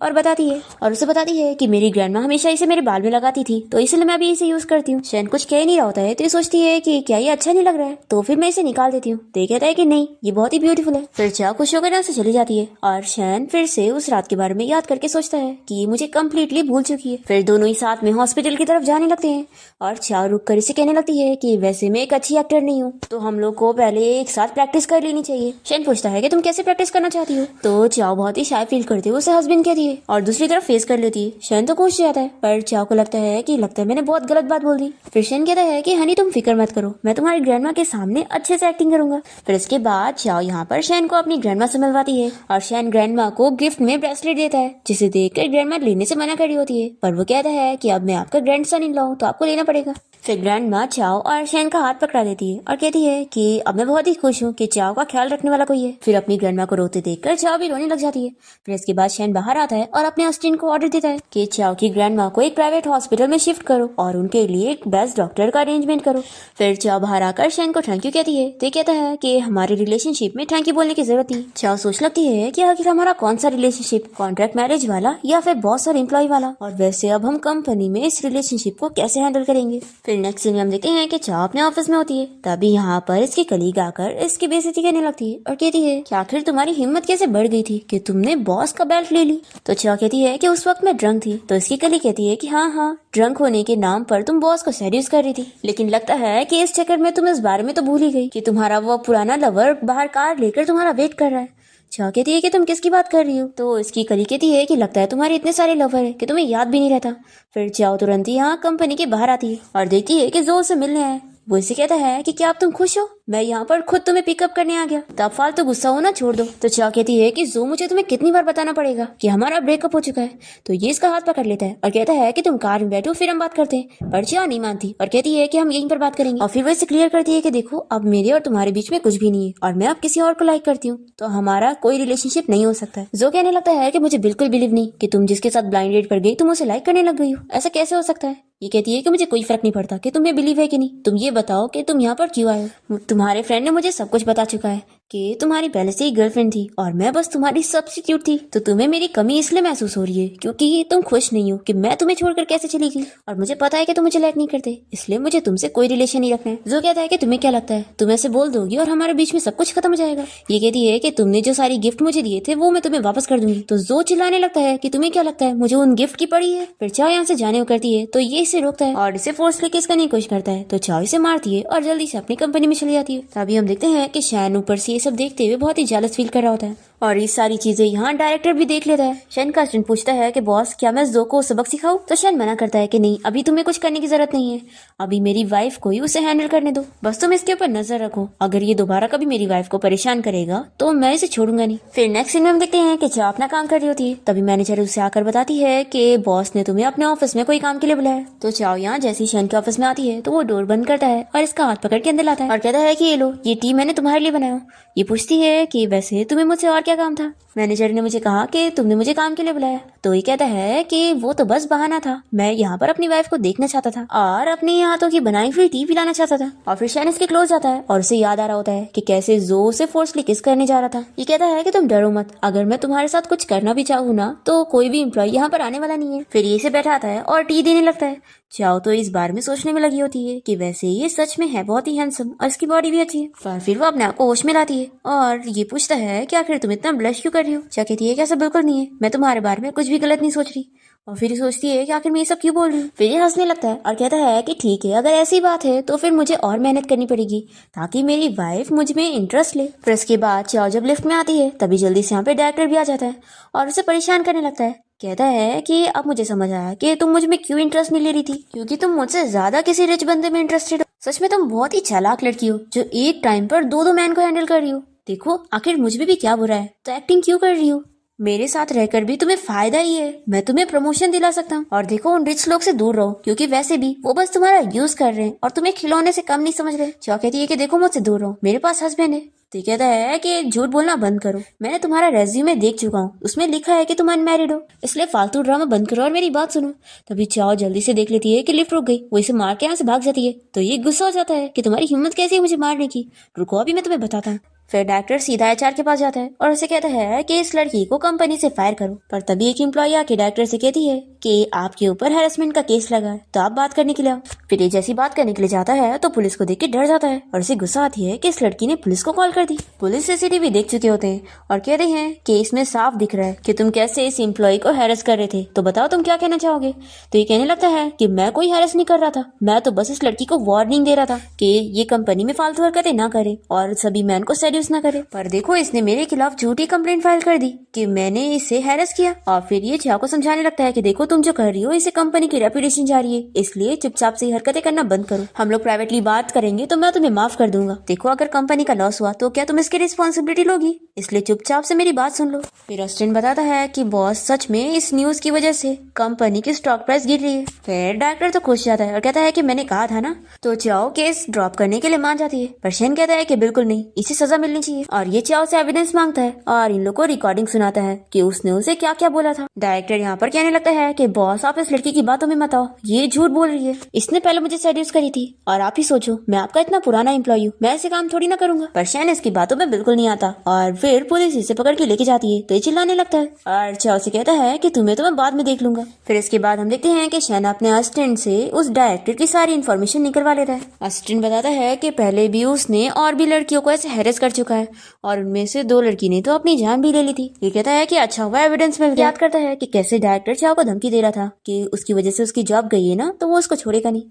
और उसे बताती है कि मेरी ग्रैंडमा हमेशा इसे मेरे बाल में लगाती थी, तो इसलिए मैं भी इसे यूज करती हूँ। शैन कुछ कह नहीं रहा होता है, तो ये सोचती है कि क्या ये अच्छा नहीं लग रहा है, तो फिर मैं इसे निकाल देती हूँ। तो ये कहता है कि नहीं, ये बहुत ही ब्यूटीफुल है। फिर चाओ खुश होकर यहाँ से चली जाती है और शैन फिर से उस रात के बारे में याद करके सोचता है कि ये मुझे कम्प्लीटली भूल चुकी है। फिर दोनों ही साथ में हॉस्पिटल की तरफ जाने लगते हैं और चाओ रुक कर इसे कहने लगती है कि वैसे मैं एक अच्छी एक्टर नहीं हूँ, तो हम लोग को पहले एक साथ प्रैक्टिस कर लेनी चाहिए। शैन पूछता है कि तुम कैसे प्रैक्टिस करना चाहती हो, तो चाओ बहुत ही शाय फील करते हुए उसे हस्बैंड कहती है और दूसरी तरफ फेस कर लेती है। शैन तो खुश जाता है पर चाओ को लगता है कि मैंने बहुत गलत बात बोल दी। फिर शैन कहता है कि हनी तुम फिक्र मत करो, मैं तुम्हारी ग्रैंडमा के सामने अच्छे से एक्टिंग करूंगा। फिर इसके बाद चाओ यहाँ पर शैन को अपनी ग्रैंडमा से मिलवाती है और शैन ग्रैंडमा को गिफ्ट में ब्रेसलेट देता है, जिसे देखकर ग्रैंडमा लेने से मना कर रही होती है, पर वो कहता है कि अब मैं आपका ग्रैंडसन इन लॉ हूं, तो आपको लेना पड़ेगा। फिर ग्रैंडमा चाओ और शैन का हाथ पकड़ा देती है और कहती है कि अब मैं बहुत ही खुश हूँ कि चाओ का ख्याल रखने वाला कोई है। फिर अपनी ग्रैंडमा को रोते देखकर चाओ भी रोने लग जाती है। फिर इसके बाद शैन बाहर आता है और अपने असिस्टेंट को ऑर्डर देता है कि चाओ की ग्रैंडमा को एक प्राइवेट हॉस्पिटल में शिफ्ट करो और उनके लिए एक बेस्ट डॉक्टर का अरेंजमेंट करो। फिर चाओ बाहर आकर शैन को थैंक यू कहती है, तो कहता है कि हमारी रिलेशनशिप में थैंक यू बोलने की जरूरत थी। चाओ सोच लगती है कि आखिर हमारा कौन सा रिलेशनशिप, कॉन्ट्रैक्ट मैरिज वाला या फिर बॉस और एम्प्लॉय वाला, और वैसे अब हम कंपनी में इस रिलेशनशिप को कैसे हैंडल करेंगे। फिर नेक्स्ट सीन हम देखते हैं कि चाओ अपने ऑफिस में होती है, तभी यहाँ पर इसकी कलीग आकर इसकी बेइज्जती करने लगती है और कहती है कि आखिर तुम्हारी हिम्मत कैसे बढ़ गई थी कि तुमने बॉस का बेल्ट ले ली। तो चाओ कहती है कि उस वक्त मैं ड्रंक थी। तो इसकी कलीग कहती है कि हाँ, ड्रंक होने के नाम पर तुम बॉस को सेड्यूस कर रही थी, लेकिन लगता है कि इस चक्कर में तुम इस बारे में तो भूल ही गई कि तुम्हारा वो पुराना लवर बाहर कार लेकर तुम्हारा वेट कर रहा है। चाओ कहती है कि तुम किसकी बात कर रही हो। तो इसकी कली कहती है कि लगता है तुम्हारे इतने सारे लवर है कि तुम्हें याद भी नहीं रहता। फिर चाओ तुरंत ही यहाँ कंपनी के बाहर आती है और देखती है कि जो से मिलने आए। वो इसे कहता है कि क्या अब तुम खुश हो, मैं यहाँ पर खुद तुम्हें पिकअप करने आ गया, तो अब फालतू गुस्सा होना छोड़ दो। तो चाओ कहती है कि जो मुझे तुम्हें कितनी बार बताना पड़ेगा कि हमारा ब्रेकअप हो चुका है। तो ये इसका हाथ पकड़ लेता है और कहता है कि तुम कार में बैठो फिर हम बात करते हैं, पर चाओ नहीं मानती और कहती है कि हम यहीं पर बात करेंगे। और फिर वो इसे क्लियर करती है कि देखो अब मेरे और तुम्हारे बीच में कुछ भी नहीं है और मैं अब किसी और को लाइक करती हूँ, तो हमारा कोई रिलेशनशिप नहीं हो सकता है। जो कहने लगता है कि मुझे बिल्कुल बिलीव नहीं कि तुम जिसके साथ ब्लाइंड डेट पर गई तुम उसे लाइक करने लग गई हो, ऐसा कैसे हो सकता है। ये कहती है कि मुझे कोई फर्क नहीं पड़ता कि तुम्हें बिलीव है कि नहीं, तुम ये बताओ कि तुम यहाँ पर क्यों आए हो, तुम्हारे फ्रेंड ने मुझे सब कुछ बता चुका है कि तुम्हारी पहले से ही गर्लफ्रेंड थी और मैं बस तुम्हारी सब्स्टिट्यूट थी। तो तुम्हें मेरी कमी इसलिए महसूस हो रही है क्योंकि तुम खुश नहीं हो कि मैं तुम्हें छोड़कर कैसे चली गई, और मुझे पता है कि तुम मुझे लाइक नहीं करते, इसलिए मुझे तुमसे कोई रिलेशन नहीं रखना है। जो कहता है कि तुम्हें क्या लगता है तुम ऐसे बोल दोगी और हमारे बीच में सब कुछ खत्म हो जाएगा। ये कहती है कि तुमने जो सारी गिफ्ट मुझे दिए थे वो मैं तुम्हें वापस कर दूंगी। तो जो चिल्लाने लगता है कि तुम्हें क्या लगता है मुझे उन गिफ्ट की पड़ी है। फिर चाव यहाँ से जाने को करती है तो ये इसे रोकता है और इसे फोर्सली किस करने की कोशिश करता है। तो चाव इसे मारती है और जल्दी से अपनी कंपनी में चली जाती है। तभी हम देखते हैं कि शैन ऊपर से ये सब देखते हुए बहुत ही जेलस फील कर रहा होता है और ये सारी चीजें यहाँ डायरेक्टर भी देख लेता है। शैन का स्टूडेंट पूछता है कि बॉस क्या मैं जो को सबक सिखाऊं। तो शैन मना करता है कि नहीं, अभी तुम्हें कुछ करने की जरूरत नहीं है, अभी मेरी वाइफ को ही उसे हैंडल करने दो, बस तुम इसके ऊपर नजर रखो, अगर ये दोबारा कभी मेरी वाइफ को परेशान करेगा तो मैं इसे छोड़ूंगा नहीं। फिर नेक्स्ट सीन में हम देखते हैं कि चाव अपना काम कर रही होती है। तभी मैनेजर उसे आकर बताती है कि बॉस ने तुम्हें अपने ऑफिस में कोई काम के लिए बुलाया। तो चाव यहाँ जैसे शैन के ऑफिस में आती है तो वो डोर बंद करता है और इसका हाथ पकड़ के अंदर लाता है और कहता है कि ये लो, ये टी मैंने तुम्हारे लिए बनाया। ये पूछती है कि वैसे तुम्हें मुझसे और क्या काम था। मैनेजर ने मुझे कहा कि तुमने मुझे काम के लिए बुलाया। तो ये कहता है कि वो तो बस बहाना था, मैं यहाँ पर अपनी वाइफ को देखना चाहता था और अपने हाथों की बनाई हुई टी पिलाना चाहता था। और फिर शैन इसके क्लोज जाता है और उसे याद आ रहा होता है कि कैसे जो से फोर्सली किस करने जा रहा था। ये कहता है कि तुम डरो मत, अगर मैं तुम्हारे साथ कुछ करना भी चाहूँ ना तो कोई भी एम्प्लॉय यहाँ पर आने वाला नहीं है। फिर ये इसे बैठाता है और टी देने लगता है। चाओ तो इस बार में सोचने में लगी होती है कि वैसे ये सच में है बहुत ही हैंडसम और इसकी बॉडी भी अच्छी है। पर फिर वो अपने आप को होश में लाती है और ये पूछता है कि आखिर तुम इतना ब्लश क्यों कर रही हो। चा कहती है कि ऐसा बिल्कुल नहीं है, मैं तुम्हारे बारे में कुछ भी गलत नहीं सोच रही। और फिर सोचती है कि आखिर मैं ये सब क्यों बोल रही हूँ। फिर ये हंसने लगता है और कहता है कि ठीक है, अगर ऐसी बात है तो फिर मुझे और मेहनत करनी पड़ेगी ताकि मेरी वाइफ मुझ में इंटरेस्ट ले। फिर इसके बाद चाओ जब लिफ्ट में आती है तभी जल्दी से यहाँ पे डायरेक्टर भी आ जाता है और उसे परेशान करने लगता है। कहता है कि अब मुझे समझ आया कि तुम मुझ में क्यों इंटरेस्ट नहीं ले रही थी, क्योंकि तुम मुझसे ज्यादा किसी रिच बंदे में इंटरेस्टेड हो। सच में तुम बहुत ही चालाक लड़की हो जो एक टाइम पर दो मैन को हैंडल कर रही हो। देखो आखिर मुझ में भी क्या बुरा है, तो एक्टिंग क्यों कर रही हो। मेरे साथ रहकर भी तुम्हें फायदा ही है, मैं तुम्हें प्रमोशन दिला सकता हूँ। और देखो उन रिच लोग से दूर रहो क्योंकि वैसे भी वो बस तुम्हारा यूज कर रहे हैं और तुम्हें खिलौने से कम नहीं समझ रहे। चाओ कहती है कि देखो मुझसे दूर रहो, मेरे पास हस्बैंड है। तो कहता है कि झूठ बोलना बंद करो, मैंने तुम्हारा रेज्यूमे देख चुका हूँ, उसमें लिखा है कि तुम अनमैरिड हो, इसलिए फालतू ड्रामा बंद करो और मेरी बात सुनो। तभी चाओ जल्दी से देख लेती है कि लिफ्ट रुक गई, वो इसे मार के यहाँ से भाग जाती है। तो ये गुस्सा हो जाता है कि तुम्हारी हिम्मत कैसी है मुझे मारने की, रुको अभी मैं तुम्हें बताता हूँ। फिर डायरेक्टर सीधा एचआर के पास जाता है और उसे कहता है कि इस लड़की को कंपनी से फायर करो। पर तभी एक एम्प्लॉय आके डायरेक्टर से कहती है कि आपके ऊपर हैरेसमेंट का केस लगा है, तो आप बात करने के लिए आओ। फिर ये जैसी बात करने के लिए जाता है तो पुलिस को देख के डर जाता है और उसे गुस्सा आती है कि इस लड़की ने पुलिस को कॉल कर दी। पुलिस सीसीटीवी देख चुके होते हैं और कहते हैं कि इसमें साफ दिख रहा है कि तुम कैसे इस एम्प्लॉय को हैरेस कर रहे थे, तो बताओ तुम क्या कहना चाहोगे। तो ये कहने लगता है कि मैं कोई हैरेस नहीं कर रहा था, मैं तो बस इस लड़की को वार्निंग दे रहा था कि ये कंपनी में फालतू हरकतें ना करे और सभी मैन को सेड्यूस ना करे। पर देखो इसने मेरे खिलाफ झूठी कंप्लेंट फाइल कर दी कि मैंने इसे हैरेस किया। और फिर ये चाओ को समझाने लगता है कि देखो तुम जो कर रही हो इससे कंपनी की रेपुटेशन जा रही है, इसलिए चुपचाप से हरकतें करना बंद करो, हम लोग प्राइवेटली बात करेंगे तो मैं तुम्हें माफ कर दूंगा। देखो अगर कंपनी का लॉस हुआ तो क्या तुम इसकी रिस्पॉन्सिबिलिटी लोगी, इसलिए चुपचाप से मेरी बात सुन लो। फिर ऑस्टिन बताता है कि बॉस सच में इस न्यूज की वजह से कंपनी की स्टॉक प्राइस गिर रही है। फिर डायरेक्टर तो खुश जाता है और कहता है कि मैंने कहा था ना। तो चाओ केस ड्रॉप करने के लिए मान जाती है, पर शेन कहता है कि बिल्कुल नहीं, इसे सजा मिलनी चाहिए। और ये चाओ से एविडेंस मांगता है और इन लोगों को रिकॉर्डिंग सुनाता है कि उसने उसे क्या क्या बोला था। डायरेक्टर यहाँ पर कहने लगता है कि बॉस आप इस लड़की की बातों में मत आओ, ये झूठ बोल रही है, इसने पहले मुझे सेड्यूस करी थी और आप ही सोचो मैं आपका इतना पुराना एम्प्लॉय हूँ, मैं ऐसे काम थोड़ी ना करूंगा। पर शैन इसकी बातों में बिल्कुल नहीं आता और फिर पुलिस इसे पकड़ के लेके जाती है तो ये चिल्लाने लगता है और चाओ से कहता है कि तुम्हें तो मैं बाद में देख लूंगा। फिर इसके बाद हम देखते हैं कि शैन अपने असिस्टेंट से उस डायरेक्टर की सारी इन्फॉर्मेशन निकलवा लेता है। असिस्टेंट बताता है कि पहले भी उसने और भी लड़कियों को ऐसे हैरेस कर चुका है और उनमें से 2 लड़की ने तो अपनी जान भी ले ली थी। ये कहता है कि अच्छा हुआ एविडेंस में याद करता है कि कैसे डायरेक्टर चाओ को धमकी दे रहा था कि उसकी वजह से उसकी जॉब गई है ना तो वो उसको छोड़ेगा नहीं।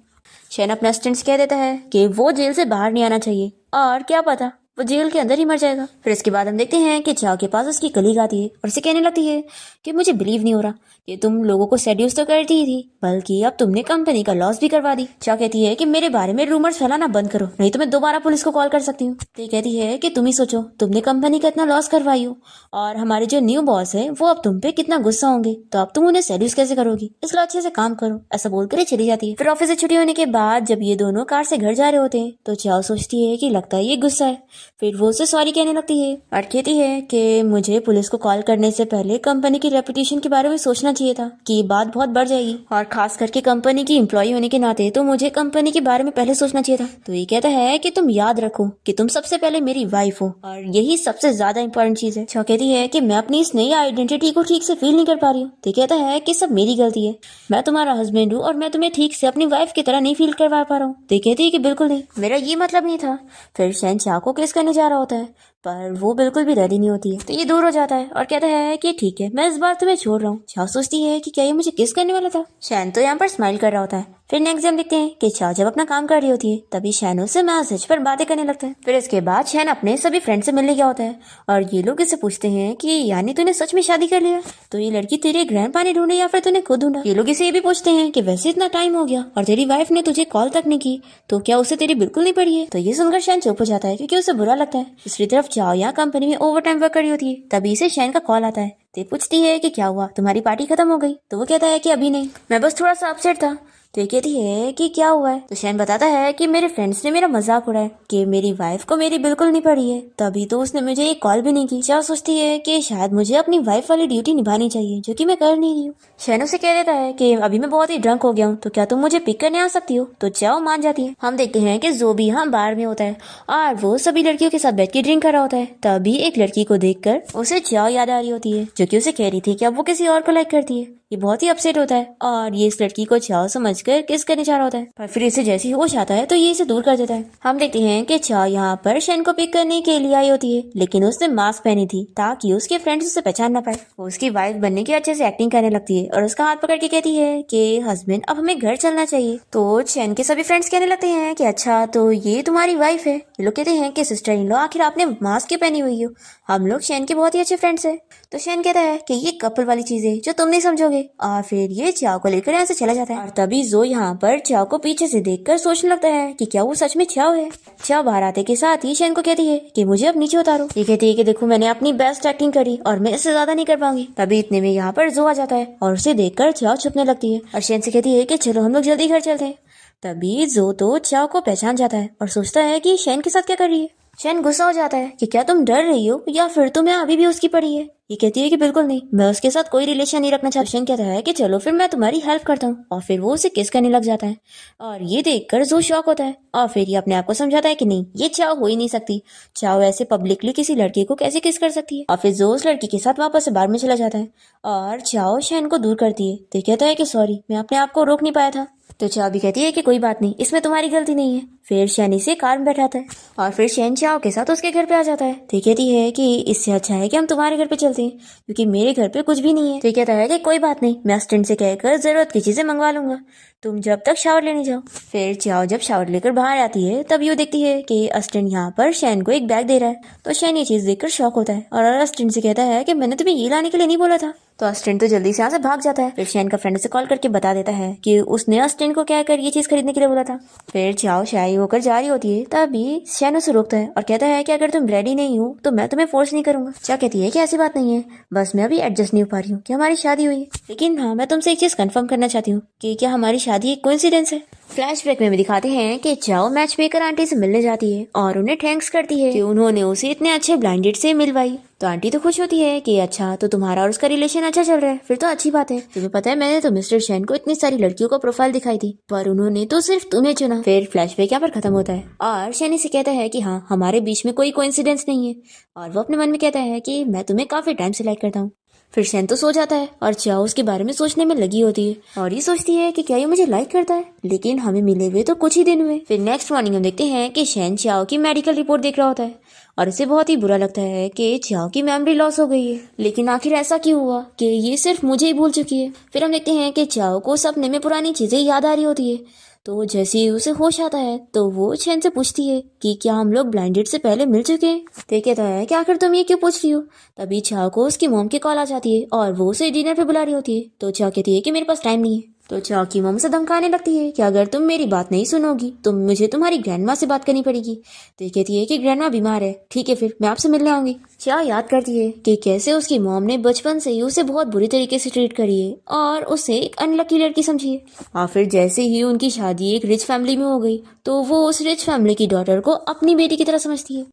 शैन अपने असिस्टेंट से कह देता है कि वो जेल से बाहर नहीं आना चाहिए और क्या पता वो जेल के अंदर ही मर जाएगा। फिर इसके बाद हम देखते हैं कि चाओ के पास उसकी कलीग आती है और उसे कहने लगती है कि मुझे बिलीव नहीं हो रहा कि तुम लोगों को सेड्यूस तो करती ही थी बल्कि अब तुमने कंपनी का लॉस भी करवा दी। चाओ कहती है कि मेरे बारे में रूमर्स फैलाना बंद करो नहीं तो मैं दोबारा पुलिस को कॉल कर सकती हूँ। तो ये कहती है कि तुम ही सोचो तुमने कंपनी का इतना लॉस करवाई हो और हमारे जो न्यू बॉस है वो अब तुम पे कितना गुस्सा होंगे, तो अब तुम उन्हें सेड्यूस कैसे करोगी, इसलिए अच्छे से काम करो। ऐसा बोलकर चली जाती है। फिर ऑफिस से छुट्टी होने के बाद जब ये दोनों कार से घर जा रहे होते हैं तो चाओ सोचती है कि लगता है ये गुस्सा है फिर वो उसे सॉरी कहने लगती है और कहती है कि मुझे पुलिस को कॉल करने से पहले कंपनी की रेपुटेशन के बारे में सोचना चाहिए था कि ये बात बहुत बढ़ जाएगी, और खास करके कंपनी की एम्प्लॉय होने के नाते तो मुझे कंपनी के बारे में पहले सोचना चाहिए था। तो ये कहता है कि तुम याद रखो कि तुम सबसे पहले मेरी वाइफ हो और यही सबसे ज्यादा इंपॉर्टेंट चीज है। चाओ कहती है कि मैं अपनी इस नई आइडेंटिटी को ठीक से फील नहीं कर पा रही हूँ। तो कहता है कि सब मेरी गलती है, मैं तुम्हारा हस्बैंड हूँ और मैं तुम्हें ठीक से अपनी वाइफ की तरह नहीं फील करवा पा रहा हूँ। तो कहती है कि बिल्कुल नहीं, मेरा ये मतलब नहीं था। फिर शैन चाओ को किस करने जा रहा होता है पर वो बिल्कुल भी रेडी नहीं होती है। तो ये दूर हो जाता है और कहता है कि ठीक है, मैं इस बार तुम्हें छोड़ रहा हूँ। चाओ सोचती है कि क्या ये मुझे किस करने वाला था। शैन तो यहाँ पर स्माइल कर रहा होता है। फिर नेक्स्ट टाइम देखते हैं कि चाओ जब अपना काम कर रही होती है तभी शैन उससे मैसेज पर बातें करने लगता है। फिर इसके बाद शैन अपने सभी फ्रेंड से मिलने गया होता है और ये लोग इससे पूछते हैं कि यानी तूने सच में शादी कर लिया, तो ये लड़की तेरे ग्रैंडपा ने ढूंढे या फिर तूने खुद ढूंढा। ये लोग इसे ये भी पूछते हैं कि वैसे इतना टाइम हो गया और तेरी वाइफ ने तुझे कॉल तक नहीं की, तो क्या उसे तेरी बिल्कुल नहीं पड़ी है। तो ये सुनकर शैन चुप हो जाता है क्योंकि उसे बुरा लगता है। दूसरी तरफ चाओ यहाँ कंपनी में ओवर टाइम वर्क कर रही होती है, तभी से शैन का कॉल आता है। तो पूछती है कि क्या हुआ, तुम्हारी पार्टी खत्म हो गई। तो वो कहता है कि अभी नहीं, मैं बस थोड़ा सा अपसेट था। तो ये कहती है कि क्या हुआ है। तो शैन बताता है कि मेरे फ्रेंड्स ने मेरा मजाक उड़ाया कि मेरी वाइफ को मेरी बिल्कुल नहीं पड़ी है, तभी तो उसने मुझे एक कॉल भी नहीं की। चाओ सोचती है कि शायद मुझे अपनी वाइफ वाली ड्यूटी निभानी चाहिए जो कि मैं कर नहीं रही हूँ। शैन उसे कह देता है कि अभी मैं बहुत ही ड्रंक हो गया हूँ, तो क्या तुम मुझे पिक करने आ सकती हो। तो चाओ मान जाती है। हम देखते हैं कि जो भी यहाँ बार में होता है और वो सभी लड़कियों के साथ बैठ के ड्रिंक कर रहा होता है। तभी एक लड़की को देखकर उसे चाओ याद आ रही होती है जो कि उसे कह रही थी कि अब वो किसी और को लाइक करती है। ये बहुत ही अपसेट होता है और ये इस लड़की को चाओ समझकर किस करने जा रहा होता है, पर फिर इसे जैसे ही होश आता है तो ये इसे दूर कर देता है। हम देखते हैं कि चाओ यहाँ पर शैन को पिक करने के लिए आई होती है, लेकिन उसने मास्क पहनी थी ताकि उसके फ्रेंड्स उसे पहचान ना पाए। वो उसकी वाइफ बनने की अच्छे से एक्टिंग करने लगती है और उसका हाथ पकड़ के कहती है कि हस्बैंड अब हमें घर चलना चाहिए। तो शैन के सभी फ्रेंड्स कहने लगते हैं कि अच्छा तो ये तुम्हारी वाइफ है। ये लोग कहते हैं कि सिस्टर इन लॉ आखिर आपने मास्क क्यों पहनी हुई हो, हम लोग शैन के बहुत ही अच्छे फ्रेंड्स हैं। तो शैन कहता है कि ये कपल वाली चीज है जो तुम नहीं समझोगे, और फिर ये चाओ को लेकर यहाँ से चला जाता है। और तभी जो यहाँ पर चाओ को पीछे से देखकर सोचने लगता है कि क्या वो सच में चाओ है। चाओ बाहर आते के साथ ही शैन को कहती है कि मुझे अब नीचे उतारो। ये कहती है कि देखो मैंने अपनी बेस्ट एक्टिंग करी और मैं इससे ज्यादा नहीं कर पाऊंगी। तभी इतने में यहाँ पर जो आ जाता है और उसे देखकर चाओ छुपने लगती है और शैन से कहती है कि चलो हम लोग जल्दी घर चलते हैं। तभी जो तो चाओ को पहचान जाता है और सोचता है कि शैन के साथ क्या कर रही है। शैन गुस्सा हो जाता है कि क्या तुम डर रही हो या फिर तुम्हें अभी भी उसकी पड़ी है। ये कहती है कि बिल्कुल नहीं, मैं उसके साथ कोई रिलेशन नहीं रखना चाहती। शैन कहता है कि चलो फिर मैं तुम्हारी हेल्प करता हूँ, और फिर वो उसे किस करने लग जाता है और ये देखकर जो शॉक होता है और फिर ये अपने आप को समझाता है कि नहीं, ये चाओ हो ही नहीं सकती। चाओ ऐसे पब्लिकली किसी लड़की को कैसे किस कर सकती है। और फिर जो उस लड़की के साथ वापस से बार में चला जाता है और चाओ शैन को दूर करती है। तो कहता है कि सॉरी, मैं अपने आप को रोक नहीं पाया था। तो चाओ भी कहती है कि कोई बात नहीं, इसमें तुम्हारी गलती नहीं है। फिर शैन इसे कार में बैठाता है और फिर शैन चाओ के साथ उसके घर पे आ जाता है। तो कहती है कि इससे अच्छा है कि हम तुम्हारे घर पे चलते हैं क्योंकि मेरे घर पे कुछ भी नहीं है। तो कहता है कि कोई बात नहीं, मैं असिस्टेंट से कहकर जरूरत की चीजें मंगवा लूंगा, तुम जब तक शावर लेने जाओ। फिर चाओ जब शावर लेकर बाहर आती है तब ये देखती है कि असिस्टेंट यहाँ पर शैन को एक बैग दे रहा है। तो शैन ये चीज देखकर शॉक होता है और असिस्टेंट से कहता है कि मैंने तुम्हें ये लाने के लिए नहीं बोला था। तो असिस्टेंट तो जल्दी से यहाँ से भाग जाता है। फिर शैन का फ्रेंड से कॉल करके बता देता है कि उसने असिस्टेंट को कहकर ये चीज खरीदने के लिए बोला था। फिर चाओ शाई होकर जा रही होती है तभी शैन उसे रोकता है और कहता है कि अगर तुम रेडी नहीं हो तो मैं तुम्हें फोर्स नहीं करूंगा। चाओ कहती है कि ऐसी बात नहीं है, बस मैं अभी एडजस्ट नहीं हो पा रही हूँ कि हमारी शादी हुई है, लेकिन हाँ मैं तुमसे एक चीज कंफर्म करना चाहती हूँ कि क्या हमारी शादी एक कोइंसिडेंस है। फ्लैशबैक में भी दिखाते हैं कि चाओ मैच मेकर आंटी से मिलने जाती है और उन्हें थैंक्स करती है कि उन्होंने उसे इतने अच्छे ब्लाइंड डेट से मिलवाई। तो आंटी तो खुश होती है कि अच्छा तो तुम्हारा और उसका रिलेशन अच्छा चल रहा है, फिर तो अच्छी बात है। तुम्हें पता है मैंने तो मिस्टर शैन को इतनी सारी लड़कियों को प्रोफाइल दिखाई थी पर उन्होंने तो सिर्फ तुम्हें चुना। फिर फ्लैशबैक यहाँ पर खत्म होता है और शैन से कहता है कि हाँ हमारे बीच में कोई कोइंसिडेंस नहीं है, और वो अपने मन में कहता है कि मैं तुम्हें काफी टाइम से लाइक करता हूँ। फिर शैन तो सो जाता है और चाओ उसके बारे में सोचने में लगी होती है और ये सोचती है कि क्या ये मुझे लाइक करता है, लेकिन हमें मिले हुए तो कुछ ही दिन हुए। फिर नेक्स्ट मॉर्निंग हम देखते हैं कि शैन चाओ की मेडिकल रिपोर्ट देख रहा होता है और इसे बहुत ही बुरा लगता है कि चाओ की मेमोरी लॉस हो गई है, लेकिन आखिर ऐसा क्यों हुआ कि ये सिर्फ मुझे ही भूल चुकी है। फिर हम देखते हैं कि चाओ को सपने में पुरानी चीजें याद आ रही होती है। तो जैसे ही उसे होश आता है तो वो शैन से पूछती है कि क्या हम लोग ब्लाइंड डेट से पहले मिल चुके हैं। तो कहता है कि आखिर तुम ये क्यों पूछ रही हो। तभी चाओ को उसकी मॉम की कॉल आ जाती है और वो उसे डिनर पे बुला रही होती है। तो चाओ कहती है कि मेरे पास टाइम नहीं है। तो चाओ की मॉम से धमकाने लगती है कि अगर तुम मेरी बात नहीं सुनोगी तो मुझे तुम्हारी ग्रैंडमा से बात करनी पड़ेगी। तो ये कहती है कि ग्रैंडमा बीमार है, ठीक है फिर मैं आपसे मिलने आऊंगी। चाओ याद करती है कि कैसे उसकी मॉम ने बचपन से ही उसे बहुत बुरी तरीके से ट्रीट करी है और उसे एक अनलकी लड़की समझी है। और फिर जैसे ही उनकी शादी एक रिच फैमिली में हो गई तो वो उस रिच फैमिली की डॉटर को अपनी बेटी की तरह समझती है।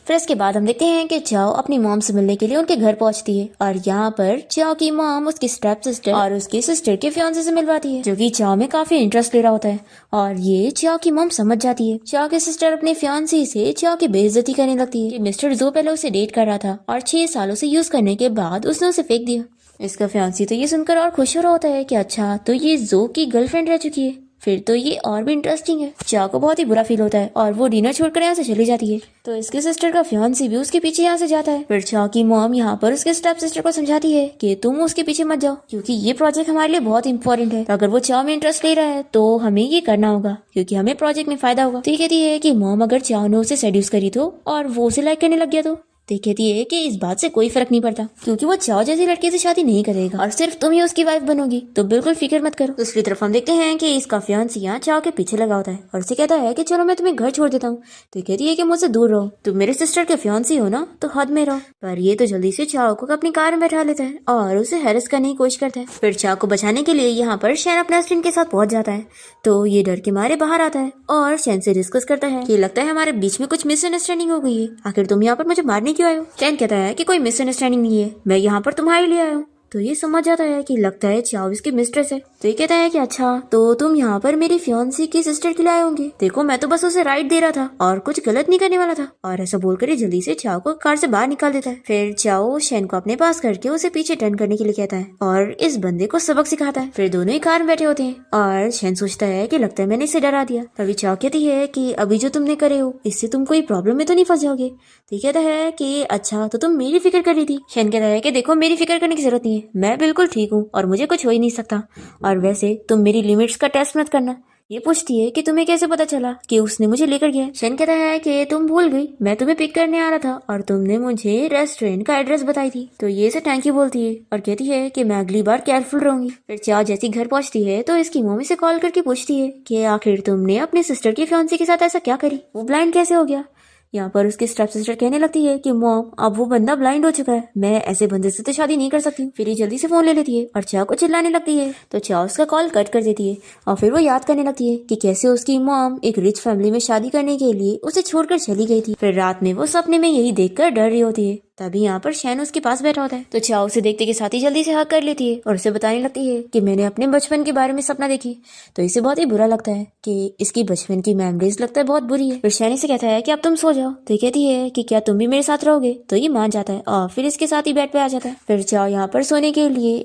फिर इसके बाद हम देखते हैं कि चाओ अपनी मॉम से मिलने के लिए उनके घर पहुंचती है और यहाँ पर चाओ की मॉम उसकी स्टेप सिस्टर और उसकी सिस्टर के फियांसे से मिलवाती है, जो कि चाओ में काफी इंटरेस्ट ले रहा होता है। और ये चाओ की मॉम समझ जाती है। चाओ की सिस्टर अपने फियांसी से चाओ की बेइज्जती करने लगती है कि मिस्टर जो पहले उसे डेट कर रहा था और 6 सालों से यूज करने के बाद उसने उसे फेंक दिया। इसका फियांसी तो ये सुनकर और खुश हो रहा होता है कि अच्छा तो ये जो की गर्लफ्रेंड रह चुकी है, फिर तो ये और भी इंटरेस्टिंग है। चाओ को बहुत ही बुरा फील होता है और वो डिनर छोड़कर यहाँ से चली जाती है। तो इसकी सिस्टर का फियांसी भी उसके पीछे यहाँ से जाता है। फिर चाओ की मॉम यहाँ पर उसके स्टेप सिस्टर को समझाती है कि तुम उसके पीछे मत जाओ, क्योंकि ये प्रोजेक्ट हमारे लिए बहुत इंपॉर्टेंट है। अगर वो चाओ में इंटरेस्ट ले रहा है तो हमें ये करना होगा, क्योंकि हमें प्रोजेक्ट में फायदा होगा। तो ये कहती है कि मॉम अगर चाओ ने उसे सेड्यूस करी तो और वो उसे लाइक करने लग गया तो कहती है कि इस बात से कोई फर्क नहीं पड़ता, क्योंकि वो चाओ जैसी लड़की से शादी नहीं करेगा और सिर्फ तुम ही उसकी वाइफ बनोगी, तो बिल्कुल फिक्र मत करो। दूसरी तरफ हम देखते हैं कि इसका फियांसी यहाँ चाओ के पीछे लगा होता है और उसे कहता है कि चलो मैं तुम्हें घर छोड़ देता हूँ। तो कहती है कि मुझसे दूर रहो, तुम मेरे सिस्टर के फियांसी हो ना, तो हद में रहो। पर ये तो जल्दी से चाओ को अपनी कार में बैठा लेता है और उसे हैरेस करने की कोशिश करता है। फिर चाओ को बचाने के लिए यहाँ पर शैन अपने हस्बैंड के साथ पहुंच जाता है। तो ये डर के मारे बाहर आता है और शैन से डिस्कस करता है कि लगता है हमारे बीच में कुछ मिसअंडरस्टैंडिंग हो गई है, आखिर तुम यहाँ पर मुझे मारने क्यों आए हो। शैन कहता है कि कोई मिसअंडरस्टैंडिंग नहीं है, मैं यहाँ पर तुम्हारे लिए आया हूँ। तो ये समझ जाता है कि लगता है चाओ इसकी मिस्ट्रेस है। तो ये कहता है कि अच्छा तो तुम यहाँ पर मेरी फियांसी की सिस्टर के लिए आए होंगे, देखो मैं तो बस उसे राइड दे रहा था और कुछ गलत नहीं करने वाला था। और ऐसा बोलकर ये जल्दी से चाओ को कार से बाहर निकाल देता है। फिर चाओ शैन को अपने पास करके उसे पीछे टर्न करने के लिए कहता है और इस बंदे को सबक सिखाता है। फिर दोनों ही कार में बैठे होते हैं और शैन सोचता है कि लगता है मैंने इसे डरा दिया। तभी चाओ कहती है कि अभी जो तुमने करे हो इससे तुम कोई प्रॉब्लम में तो नहीं फंस जाओगे। तो कहता है कि अच्छा तो तुम मेरी फिक्र कर रही थी। शैन कहता है कि देखो मेरी फिक्र करने की जरूरत नहीं है, मैं बिल्कुल ठीक हूँ और मुझे कुछ हो ही नहीं सकता, और वैसे तुम मेरी लिमिट्स का टेस्ट मत करना। ये पूछती है कि तुम्हें कैसे पता चला कि उसने मुझे लेकर गया। शैन कहता है कि तुम भूल गई, मैं तुम्हें पिक करने आ रहा था और तुमने मुझे रेस्टोरेंट का एड्रेस बताई थी। तो ये से थैंक यू बोलती है और कहती है कि मैं अगली बार केयरफुल रहूंगी। फिर चाओ जैसी घर पहुंचती है तो इसकी मम्मी से कॉल करके पूछती है कि आखिर तुमने अपने सिस्टर की फियांसी के साथ ऐसा क्या करी, वो ब्लाइंड कैसे हो गया। यहाँ पर उसकी स्टेप सिस्टर कहने लगती है कि मॉम अब वो बंदा ब्लाइंड हो चुका है, मैं ऐसे बंदे से तो शादी नहीं कर सकती। फिर ये जल्दी से फोन ले लेती है और चाओ को चिल्लाने लगती है। तो चाओ उसका कॉल कट कर देती है और फिर वो याद करने लगती है कि कैसे उसकी मॉम एक रिच फैमिली में शादी करने के लिए उसे छोड़कर चली गई थी। फिर रात में वो सपने में यही देखकर डर रही होती है। तभी यहाँ पर शैन उसके पास बैठा होता है। तो चाओ उसे देखते के साथ ही जल्दी से हक कर लेती है और उसे बताने लगती है कि मैंने अपने बचपन के बारे में सपना देखी। तो इसे बहुत ही बुरा लगता है कि इसकी बचपन की मेमोरीज लगता है बहुत बुरी है। फिर शैन से कहता है कि अब तुम सो जाओ। तो ये कहती है कि क्या तुम भी मेरे साथ रहोगे। तो ये मान जाता है और फिर इसके साथ ही बेड पे आ जाता है। फिर चाओ यहाँ पर सोने के लिए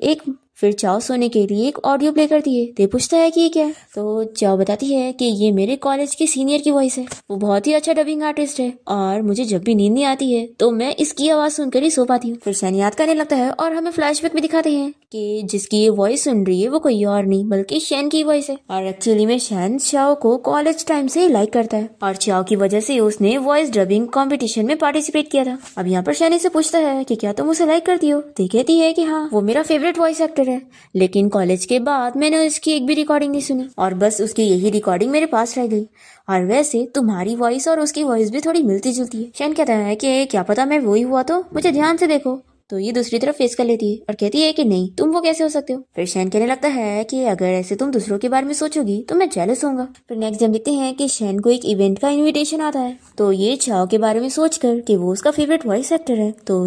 एक ऑडियो प्ले करती है। तो पूछता है कि ये क्या है। तो चाओ बताती है कि ये मेरे कॉलेज के सीनियर की वॉइस है, वो बहुत ही अच्छा डबिंग आर्टिस्ट है और मुझे जब भी नींद नहीं आती है तो मैं इसकी आवाज सुनकर ही सो पाती हूँ। फिर शैन याद करने लगता है और हमें फ्लैशबैक में दिखाते हैं कि जिसकी ये वॉइस सुन रही है वो कोई और नहीं बल्कि शैन की वॉइस है। और एक्चुअली में शैन चाओ को कॉलेज टाइम से लाइक करता है और चाओ की वजह से उसने वॉइस डबिंग कॉम्पिटिशन में पार्टिसिपेट किया था। अब यहाँ पर शैन से पूछता है कि क्या तुम उसे लाइक करती हो। तो कहती है कि हाँ, वो मेरा फेवरेट वॉइस एक्टर है, लेकिन कॉलेज के बाद मैंने उसकी एक भी रिकॉर्डिंग नहीं सुनी और बस उसकी यही रिकॉर्डिंग मेरे पास रह गई। और वैसे तुम्हारी वॉइस और उसकी वॉइस भी थोड़ी मिलती जुलती है। शैन कहता है कि क्या पता मैं वही हुआ तो मुझे ध्यान से देखो। तो ये दूसरी तरफ फेस कर लेती है और कहती है कि नहीं, तुम वो कैसे हो सकते हो। फिर शैन कहने लगता है कि अगर ऐसे तुम दूसरों के बारे में सोचोगी तो मैं जेलस होऊंगा। फिर नेक्स्ट हम देखते हैं कि शैन को एक इवेंट का इनविटेशन आता है। तो ये चाओ के बारे में सोचकर कि वो उसका फेवरेट वॉइस एक्टर है तो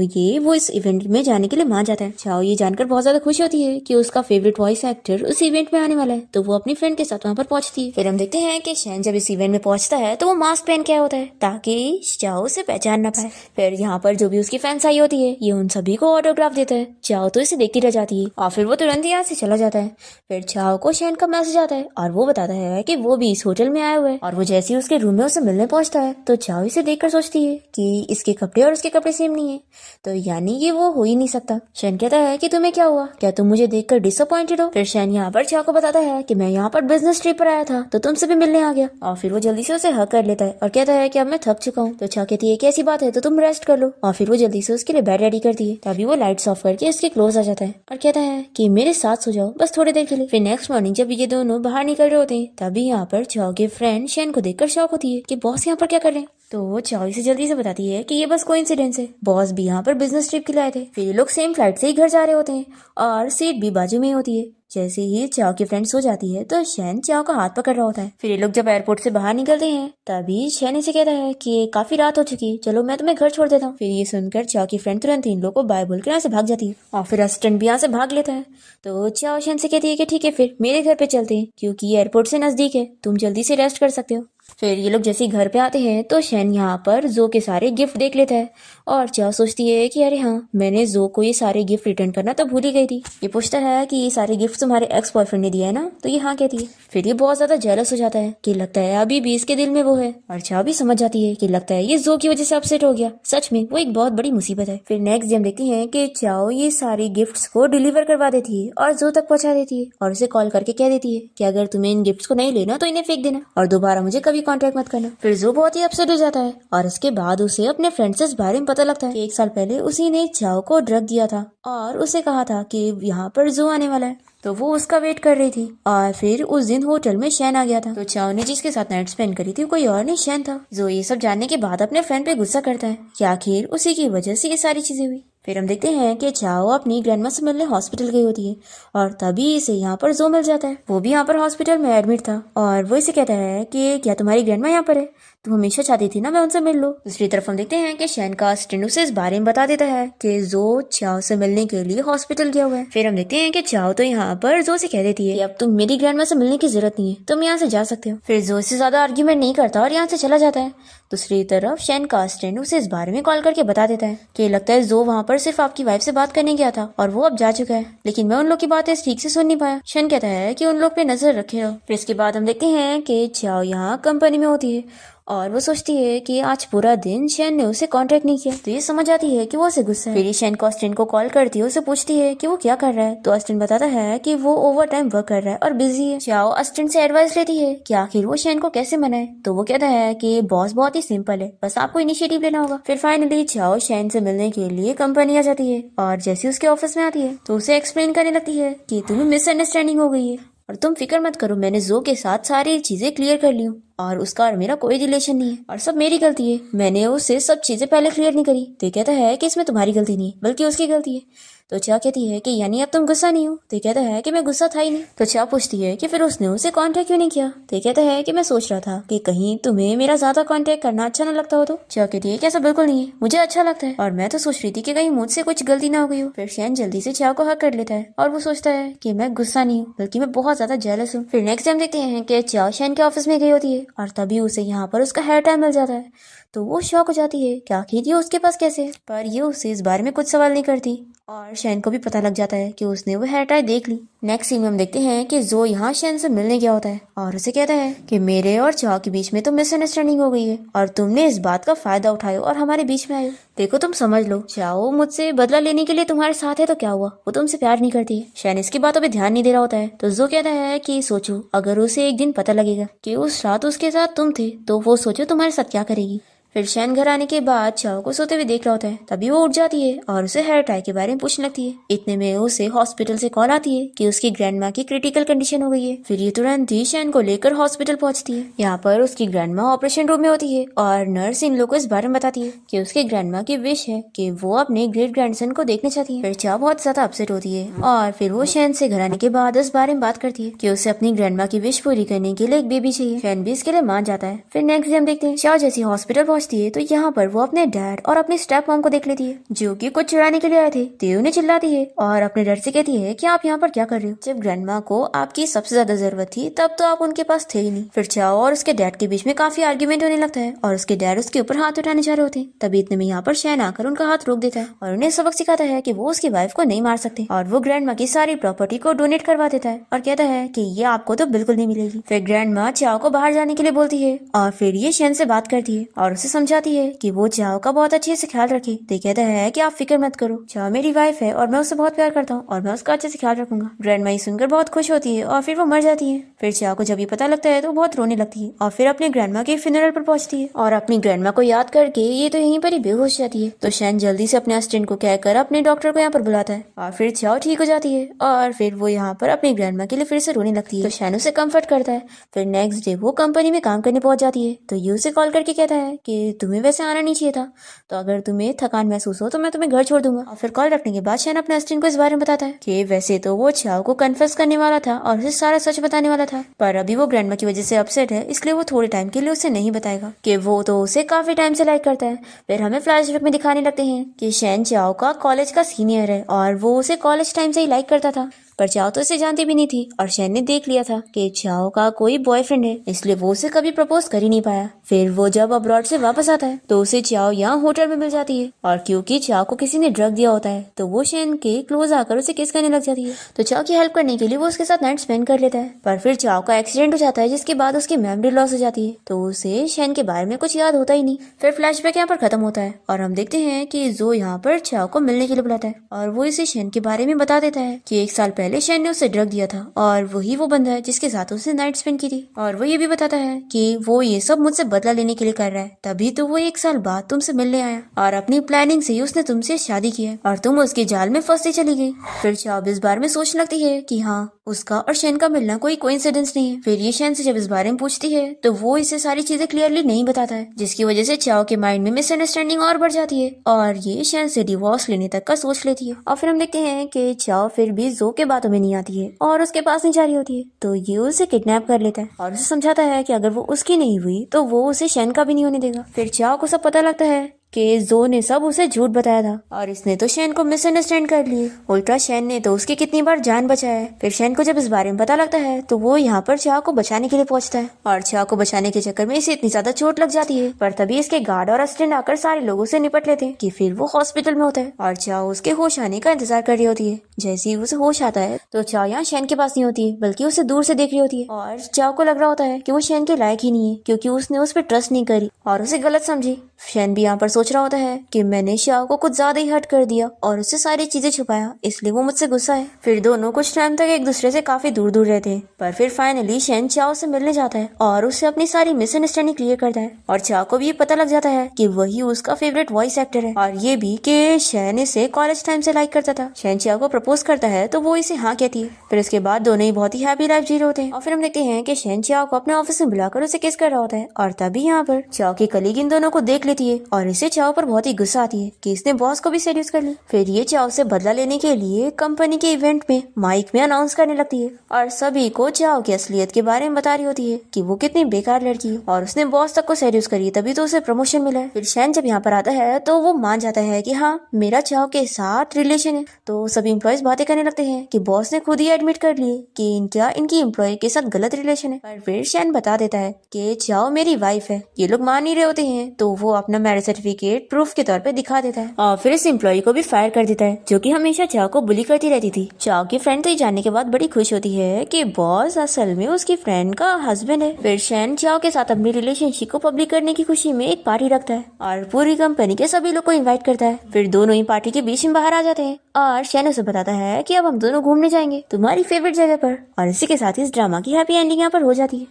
वो इस इवेंट में जाने के लिए मान जाता है। चाओ ये जानकर बहुत ज्यादा खुश होती है कि उसका फेवरेट वॉइस एक्टर उस इवेंट में आने वाला है, तो वो अपनी फ्रेंड के साथ वहाँ पर पहुंचती है। फिर हम देखते हैं कि शैन जब इस इवेंट में पहुंचता है तो वो मास्क पहन के आया होता है ताकि चाओ उसे पहचान न पाए। फिर यहाँ पर जो भी उसकी फैंस आई होती है ये उन सभी को ऑटोग्राफ देता है। चाओ तो इसे देखती रह जाती है और फिर वो तुरंत यहाँ से चला जाता है। फिर चाओ को शैन का मैसेज आता है और वो बताता है कि वो भी इस होटल में आया हुआ है और वो जैसे ही उसके रूम में उसे मिलने पहुंचता है तो चाओ इसे देखकर सोचती है कि इसके कपड़े और उसके कपड़े सेम नहीं है, तो यानी ये वो हो ही नहीं सकता। शैन कहता है कि तुम्हें क्या हुआ, क्या तुम मुझे देखकर डिसअपॉइंटेड हो। फिर शैन यहाँ पर चाओ को बताता है कि मैं यहाँ पर बिजनेस ट्रिप पर आया था तो तुमसे भी मिलने आ गया। और फिर वो जल्दी से उसे हक कर लेता है और कहता है कि अब मैं थक चुका हूँ। तो चाओ कहती है कि ऐसी बात है तो तुम रेस्ट कर लो और फिर वो जल्दी से उसके लिए बेड रेडी करती है। तभी वो लाइट्स ऑफ करके उसके क्लोज आ जाता है और कहता है कि मेरे साथ सो जाओ बस थोड़ी देर के लिए। फिर नेक्स्ट मॉर्निंग जब ये दोनों बाहर निकल रहे होते हैं तभी यहाँ पर चाओ के फ्रेंड शैन को देखकर शॉक होती है कि बॉस यहाँ पर क्या कर रहे हैं। तो चाओ इसे जल्दी से बताती है कि ये बस कोइंसिडेंस है, बॉस भी यहाँ पर बिजनेस ट्रिप के लिए आए थे। फिर ये लोग सेम फ्लाइट से ही घर जा रहे होते हैं और सीट भी बाजू में होती है। जैसे ही चाओ की फ्रेंड सो जाती है तो शैन चाओ का हाथ पकड़ रहा होता है। फिर ये लोग जब एयरपोर्ट से बाहर निकलते हैं तभी शैन इसे कहता है कि काफी रात हो चुकी, चलो मैं तुम्हें घर छोड़ देता हूँ। फिर ये सुनकर चाओ की फ्रेंड तुरंत इन लोग को बाय बोलकर यहाँ से भाग जाती है और फिर असिस्टेंट भी यहाँ से भाग लेता है। तो चाओ शैन से कहती है कि ठीक है फिर मेरे घर पे चलते हैं क्योंकि एयरपोर्ट से नजदीक है, तुम जल्दी से रेस्ट कर सकते हो। फिर ये लोग जैसे ही घर पे आते हैं तो शैन यहाँ पर जो के सारे गिफ्ट देख लेता है और चाओ सोचती है कि अरे हाँ, मैंने जो को ये सारे गिफ्ट रिटर्न करना तो भूल ही गई थी। ये पूछता है कि ये सारे गिफ्ट तुम्हारे एक्स बॉयफ्रेंड ने दिया है ना, तो ये हाँ कहती है। फिर ये बहुत ज्यादा जेलस हो जाता है कि लगता है अभी भी इसके दिल में वो है, और चाओ भी समझ जाती है कि लगता है ये जो की वजह से अपसेट हो गया, सच में वो एक बहुत बड़ी मुसीबत है। फिर नेक्स्ट डे हम देखते हैं कि चाओ ये सारे गिफ्ट्स को डिलीवर करवा देती है और जो तक पहुंचा देती है और उसे कॉल करके कह देती है कि अगर तुम्हें इन गिफ्ट्स को नहीं लेना तो इन्हें फेंक देना और दोबारा मुझे कभी कॉन्टेक्ट मत करना। फिर जो बहुत ही अपसेट हो जाता है और इसके बाद उसे अपने फ्रेंड से इस बारे में पता लगता है कि 1 साल पहले उसी ने चाओ को ड्रग दिया था और उसे कहा था कि यहाँ पर जो आने वाला है, तो वो उसका वेट कर रही थी। और फिर उस दिन होटल में शैन आ गया था, तो चाओ ने जिसके साथ नाइट स्पेंड करी थी कोई और नहीं शैन था। जो ये सब जानने के बाद अपने फ्रेंड पे गुस्सा करता है कि आखिर उसी की वजह से ये सारी चीजें हुई। फिर हम देखते हैं कि चाओ अपनी ग्रैंडमा से मिलने हॉस्पिटल गई होती है और तभी इसे यहाँ पर जो मिल जाता है। वो भी यहाँ पर हॉस्पिटल में एडमिट था और वो इसे कहता है कि क्या तुम्हारी ग्रैंडमा यहाँ पर है, तुम हमेशा चाहती थी ना मैं उनसे मिल लूं। दूसरी तरफ हम देखते हैं कि शैन का असिस्टेंट उसे इस बारे में बता देता है कि जो चाओ से मिलने के लिए हॉस्पिटल गया हुआ है। फिर हम देखते हैं कि चाओ तो यहाँ पर जो से कह देती है कि अब तुम मेरी ग्रैंडमा से मिलने की जरूरत नहीं है, तुम यहाँ से जा सकते हो। फिर जो से ज्यादा आर्ग्यूमेंट नहीं करता और यहाँ से चला जाता है। दूसरी तरफ शैन का असिस्टेंट उसे इस बारे में कॉल करके बता देता है कि लगता है जो वहाँ पर सिर्फ आपकी वाइफ से बात करने गया था और वो अब जा चुका है, लेकिन मैं उन लोग की बातें ठीक से सुन नहीं पाया। शैन कहता है कि उन लोग पे नजर रखे हो। फिर इसके बाद हम देखते हैं कि चाओ यहाँ कंपनी में होती है और वो सोचती है कि आज पूरा दिन शैन ने उसे कांटेक्ट नहीं किया, तो ये समझ आती है कि वो उसे गुस्सा है। फिर ये शैन को असिस्टेंट को कॉल करती है, उसे पूछती है कि वो क्या कर रहा है, तो असिस्टेंट बताता है कि वो ओवर टाइम वर्क कर रहा है और बिजी है। चाओ असिस्टेंट से एडवाइस लेती है कि आखिर वो शैन को कैसे मनाए, तो वो कहता है कि बॉस बहुत ही सिंपल है, बस आपको इनिशिएटिव लेना होगा। फिर फाइनली चाओ शैन से मिलने के लिए कंपनी आ जाती है और जैसे उसके ऑफिस में आती है तो उसे एक्सप्लेन करने लगती है कि तुम्हें मिसअंडरस्टैंडिंग हो गई है और तुम फिक्र मत करो, मैंने जो के साथ सारी चीजें क्लियर कर ली हूँ और उसका और मेरा कोई रिलेशन नहीं है और सब मेरी गलती है, मैंने उससे सब चीजें पहले क्लियर नहीं करी। तो कहता है कि इसमें तुम्हारी गलती नहीं है बल्कि उसकी गलती है। तो चाओ कहती है कि यानी अब तुम गुस्सा नहीं हो, तो कहता है कि मैं गुस्सा था ही नहीं। तो चाओ पूछती है कि फिर उसने उसे कांटेक्ट क्यों नहीं किया, तो कहता है कि मैं सोच रहा था कि कहीं तुम्हें मेरा ज्यादा कांटेक्ट करना अच्छा न लगता हो। तो चाओ कहती है कि ऐसा बिल्कुल नहीं है, मुझे अच्छा लगता है और मैं तो सोच रही थी कि कहीं मुझसे कुछ गलती ना हो गई हो। फिर शैन जल्दी से चाओ को हक कर लेता है और वो सोचता है कि मैं गुस्सा नहीं हूँ बल्कि मैं बहुत ज्यादा जेलस हूँ। फिर नेक्स्ट टाइम देखते हैं कि चाओ शैन के ऑफिस में गई होती है और तभी उसे यहाँ पर उसका हेयर टाइम मिल जाता है, तो वो शॉक हो जाती है कि आखिर ये उसके पास कैसे है, पर ये उसे इस बारे में कुछ सवाल नहीं करती और शैन को भी पता लग जाता है कि उसने वो हेयर टाई देख ली। नेक्स्ट सीन में हम देखते हैं कि जो यहाँ शैन से मिलने गया होता है और उसे कहता है कि मेरे और चाओ के बीच में तो मिसअंडरस्टैंडिंग हो गई है और तुमने इस बात का फायदा उठाया और हमारे बीच में आए। देखो तुम समझ लो, चाओ मुझसे बदला लेने के लिए तुम्हारे साथ है तो क्या हुआ, वो तुमसे प्यार नहीं करती है। शैन इसकी बातों पे ध्यान नहीं दे रहा होता है, तो जो कहता है कि सोचो अगर उसे एक दिन पता लगेगा कि उस रात उसके साथ तुम थे तो वो सोचो तुम्हारे साथ क्या करेगी। फिर शैन घर आने के बाद चाओ को सोते हुए देख रहा होता है, तभी वो उठ जाती है और उसे हेयर टाई के बारे में पूछने लगती है। इतने में उसे हॉस्पिटल से कॉल आती है कि उसकी ग्रैंडमा की क्रिटिकल कंडीशन हो गई है। फिर ये तुरंत ही शैन को लेकर हॉस्पिटल पहुंचती है। यहाँ पर उसकी ग्रैंडमा ऑपरेशन रूम में होती है और नर्स इन लोगों को इस बारे में बताती है कि उसकी ग्रैंडमा की विश है कि वो अपने ग्रेट ग्रैंडसन को देखने चाहती है। फिर चाओ बहुत ज्यादा अपसेट होती है और फिर वो शैन से घर आने के बाद इस बारे में बात करती है कि उसे अपनी ग्रैंडमा की विश पूरी करने के लिए एक बेबी चाहिए। शैन भी इसके लिए मान जाता है। फिर नेक्स्ट डे हम देखते हैं चाओ जैसी हॉस्पिटल पहुंचती है तो यहाँ पर वो अपने डैड और अपने स्टेप मॉम को देख लेती है जो कि कुछ चुराने के लिए आए थे। तो उन्हें चिल्लाती है और अपने डैड से कहती है कि आप यहाँ पर क्या कर रहे हो, जब ग्रैंडमा को आपकी सबसे ज्यादा जरूरत थी तब तो आप उनके पास थे ही नहीं। फिर चाओ और उसके डैड के बीच में काफी आर्ग्यूमेंट होने लगता है और उसके डैड उसके ऊपर हाथ उठाने जा रहे होते हैं। तभी इतने में यहाँ पर शैन आकर उनका हाथ रोक देता है और उन्हें सबक सिखाता है कि वो उसकी वाइफ को नहीं मार सकते और वो ग्रैंडमा की सारी प्रॉपर्टी को डोनेट करवा देता है और कहता है कि ये आपको तो बिल्कुल नहीं मिलेगी। फिर ग्रैंडमा चाओ को बाहर जाने के लिए बोलती है और फिर ये शैन से बात करती है और उसे समझाती है कि वो चाओ का बहुत अच्छे से ख्याल रखे। तो कहता है कि आप फिक्र मत करो, चाओ मेरी वाइफ है और मैं उससे बहुत प्यार करता हूँ और मैं उसका अच्छे से ख्याल रखूंगा। ग्रैंडमा ये सुनकर बहुत खुश होती है और फिर वो मर जाती है। फिर चाओ को जब ये पता लगता है तो बहुत रोने लगती है और फिर अपने ग्रैंडमा के फ्यूनरल पर पहुंचती है और अपनी ग्रैंडमा को याद करके ये तो यहीं पर ही बेहोश जाती है। तो शैन जल्दी से अपने असिस्टेंट को कहकर अपने डॉक्टर को यहाँ पर बुलाता है और फिर चाओ ठीक हो जाती है और फिर वो यहाँ पर अपनी ग्रैंडमा के लिए फिर से रोने लगती है। तो शैन उसे कम्फर्ट करता है। फिर नेक्स्ट डे वो कंपनी में काम करने पहुंच जाती है तो ये उसे कॉल करके कहता है कि तुम्हें वैसे आना नहीं चाहिए था, तो अगर तुम्हें थकान महसूस हो तो मैं तुम्हें घर छोड़ दूंगा। और फिर कॉल रखने के बाद शैन अपने असिस्टेंट को इस बारे में बताता है कि वैसे तो वो चाओ को कन्फेस करने वाला था और उसे सारा सच बताने वाला था, पर अभी वो ग्रैंडमा की वजह से अपसेट है, इसलिए वो थोड़े टाइम के लिए उसे नहीं बताएगा कि वो तो उसे काफी टाइम से लाइक करता है। फिर हमें फ्लैशबैक में दिखाने लगते हैं कि शैन चाओ का कॉलेज का सीनियर है और वो उसे कॉलेज टाइम से ही लाइक करता था, पर चाओ तो इसे जानती भी नहीं थी और शैन ने देख लिया था कि चाओ का कोई बॉयफ्रेंड है, इसलिए वो उसे कभी प्रपोज कर ही नहीं पाया। फिर वो जब अब्रॉड से वापस आता है तो उसे चाओ यहाँ होटल में मिल जाती है और क्योंकि चाओ को किसी ने ड्रग दिया होता है तो वो शैन के क्लोज आकर उसे किस करने लग जाती है। तो चाओ की हेल्प करने के लिए वो उसके साथ नाइट स्पेंड कर लेता है, पर फिर चाओ का एक्सीडेंट हो जाता है जिसके बाद उसकी मेमोरी लॉस हो जाती है, तो उसे शैन के बारे में कुछ याद होता ही नहीं। फिर फ्लैशबैक यहाँ पर खत्म होता है और हम देखते हैं कि जो यहाँ पर चाओ को मिलने के लिए बुलाता है और वो इसे शैन के बारे में बता देता है कि 1 साल पहले शैन ने उसे दिया था और वही वो बंदा है जिसके साथ उसने नाइट स्पेंड की थी। और वो ये भी बताता है कि वो ये सब मुझसे बदला लेने के लिए कर रहा है, तभी तो वो 1 साल बाद तुमसे मिलने आया और अपनी प्लानिंग से ही उसने तुमसे शादी की है और तुम उसके जाल में फंसती चली गई। फिर चाओ इस बारे में सोचने लगती है कि हाँ, उसका और शैन का मिलना कोई कोइंसिडेंस नहीं है। फिर ये शैन से जब इस बारे में पूछती है तो वो इसे सारी चीजें क्लियरली नहीं बताता है, जिसकी वजह से चाओ के माइंड में मिसअंडरस्टैंडिंग और बढ़ जाती है और ये शैन से डिवोर्स लेने तक का सोच लेती है। और फिर हम देखते हैं कि चाओ फिर भी जो के बातों में नहीं आती है और उसके पास नहीं जा रही होती है, तो ये उसे किडनैप कर लेता है और उसे समझाता है कि अगर वो उसकी नहीं हुई तो वो उसे शैन का भी नहीं होने देगा। फिर चाओ को सब पता लगता है कि जो ने सब उसे झूठ बताया था और इसने तो शैन को मिसअंडरस्टैंड कर लिए, उल्टा शैन ने तो उसकी कितनी बार जान बचाया है। फिर शैन को जब इस बारे में पता लगता है तो वो यहाँ पर चाओ को बचाने के लिए पहुंचता है और चाओ को बचाने के चक्कर में इसे इतनी ज्यादा चोट लग जाती है, पर तभी इसके गार्ड और असिस्टेंट आकर सारे लोगों से निपट लेते हैं कि फिर वो हॉस्पिटल में होता है और चाओ उसके होश आने का इंतजार कर रही होती है। जैसे ही उसे होश आता है तो चाओ यहाँ शैन के पास नहीं होती है बल्कि उसे दूर से देख रही होती है और चाओ को लग रहा होता है कि वो शैन के लायक ही नहीं है क्योंकि उसने उस पर ट्रस्ट नहीं करी और उसे गलत समझी। शैन भी यहाँ पर सोच रहा होता है कि मैंने चाओ को कुछ ज्यादा ही हर्ट कर दिया और उससे सारी चीजें छुपाया, इसलिए वो मुझसे गुस्सा है। फिर दोनों कुछ टाइम तक एक दूसरे से काफी दूर दूर रहते हैं, पर फिर फाइनली शैन चाओ से मिलने जाता है और उससे अपनी सारी मिसअंडरस्टैंडिंग क्लियर करता है और चाओ को भी ये पता लग जाता है कि वही उसका फेवरेट वॉइस एक्टर है और ये भी कि शैन इसे कॉलेज टाइम से लाइक करता था। शैन चाओ को प्रपोज करता है तो वो इसे हाँ कहती है। फिर इसके बाद दोनों ही बहुत ही हैप्पी लाइफ जी रहे होते हैं और फिर हम देखते हैं कि शैन चाओ को अपने ऑफिस में बुलाकर उसे किस कर रहा होता है और तभी यहाँ पर चाओ की कलीग इन दोनों को देख लेती है और इसे चाओ पर बहुत ही गुस्सा आती है कि इसने बॉस को भी सेड्यूस कर ली। फिर ये चाओ से बदला लेने के लिए कंपनी के इवेंट में माइक में अनाउंस करने लगती है और सभी को चाओ की असलियत के बारे में बता रही होती है कि वो कितनी बेकार लड़की है और उसने बॉस तक को सेड्यूस करी तभी तो उसे प्रमोशन मिला है। फिर शैन जब यहाँ पर आता है तो वो मान जाता है कि हाँ, मेरा चाओ के साथ रिलेशन है, तो सभी एम्प्लॉयज बातें करने लगते हैं कि बॉस ने खुद ही एडमिट कर लिए कि इनकी एम्प्लॉय के साथ गलत रिलेशन है। पर फिर शैन बता देता है कि चाओ मेरी वाइफ है। ये लोग मान नहीं रहे होते हैं तो वो अपना मैरिज सर्टिफिकेट प्रूफ के तौर पे दिखा देता है और फिर इस एम्प्लॉय को भी फायर कर देता है जो कि हमेशा चाओ को बुली करती रहती थी। चाओ की फ्रेंड तो ये जानने के बाद बड़ी खुश होती है कि बॉस असल में उसकी फ्रेंड का हस्बैंड है। फिर शैन चाओ के साथ अपनी रिलेशनशिप को पब्लिक करने की खुशी में एक पार्टी रखता है और पूरी कंपनी के सभी लोग को इन्वाइट करता है। फिर दोनों ही पार्टी के बीच में बाहर आ जाते हैं और शैन उसे बताता है कि अब हम दोनों घूमने जाएंगे तुम्हारी फेवरेट जगह पर और इसी के साथ इस ड्रामा की हैप्पी एंडिंग यहाँ पर हो जाती है।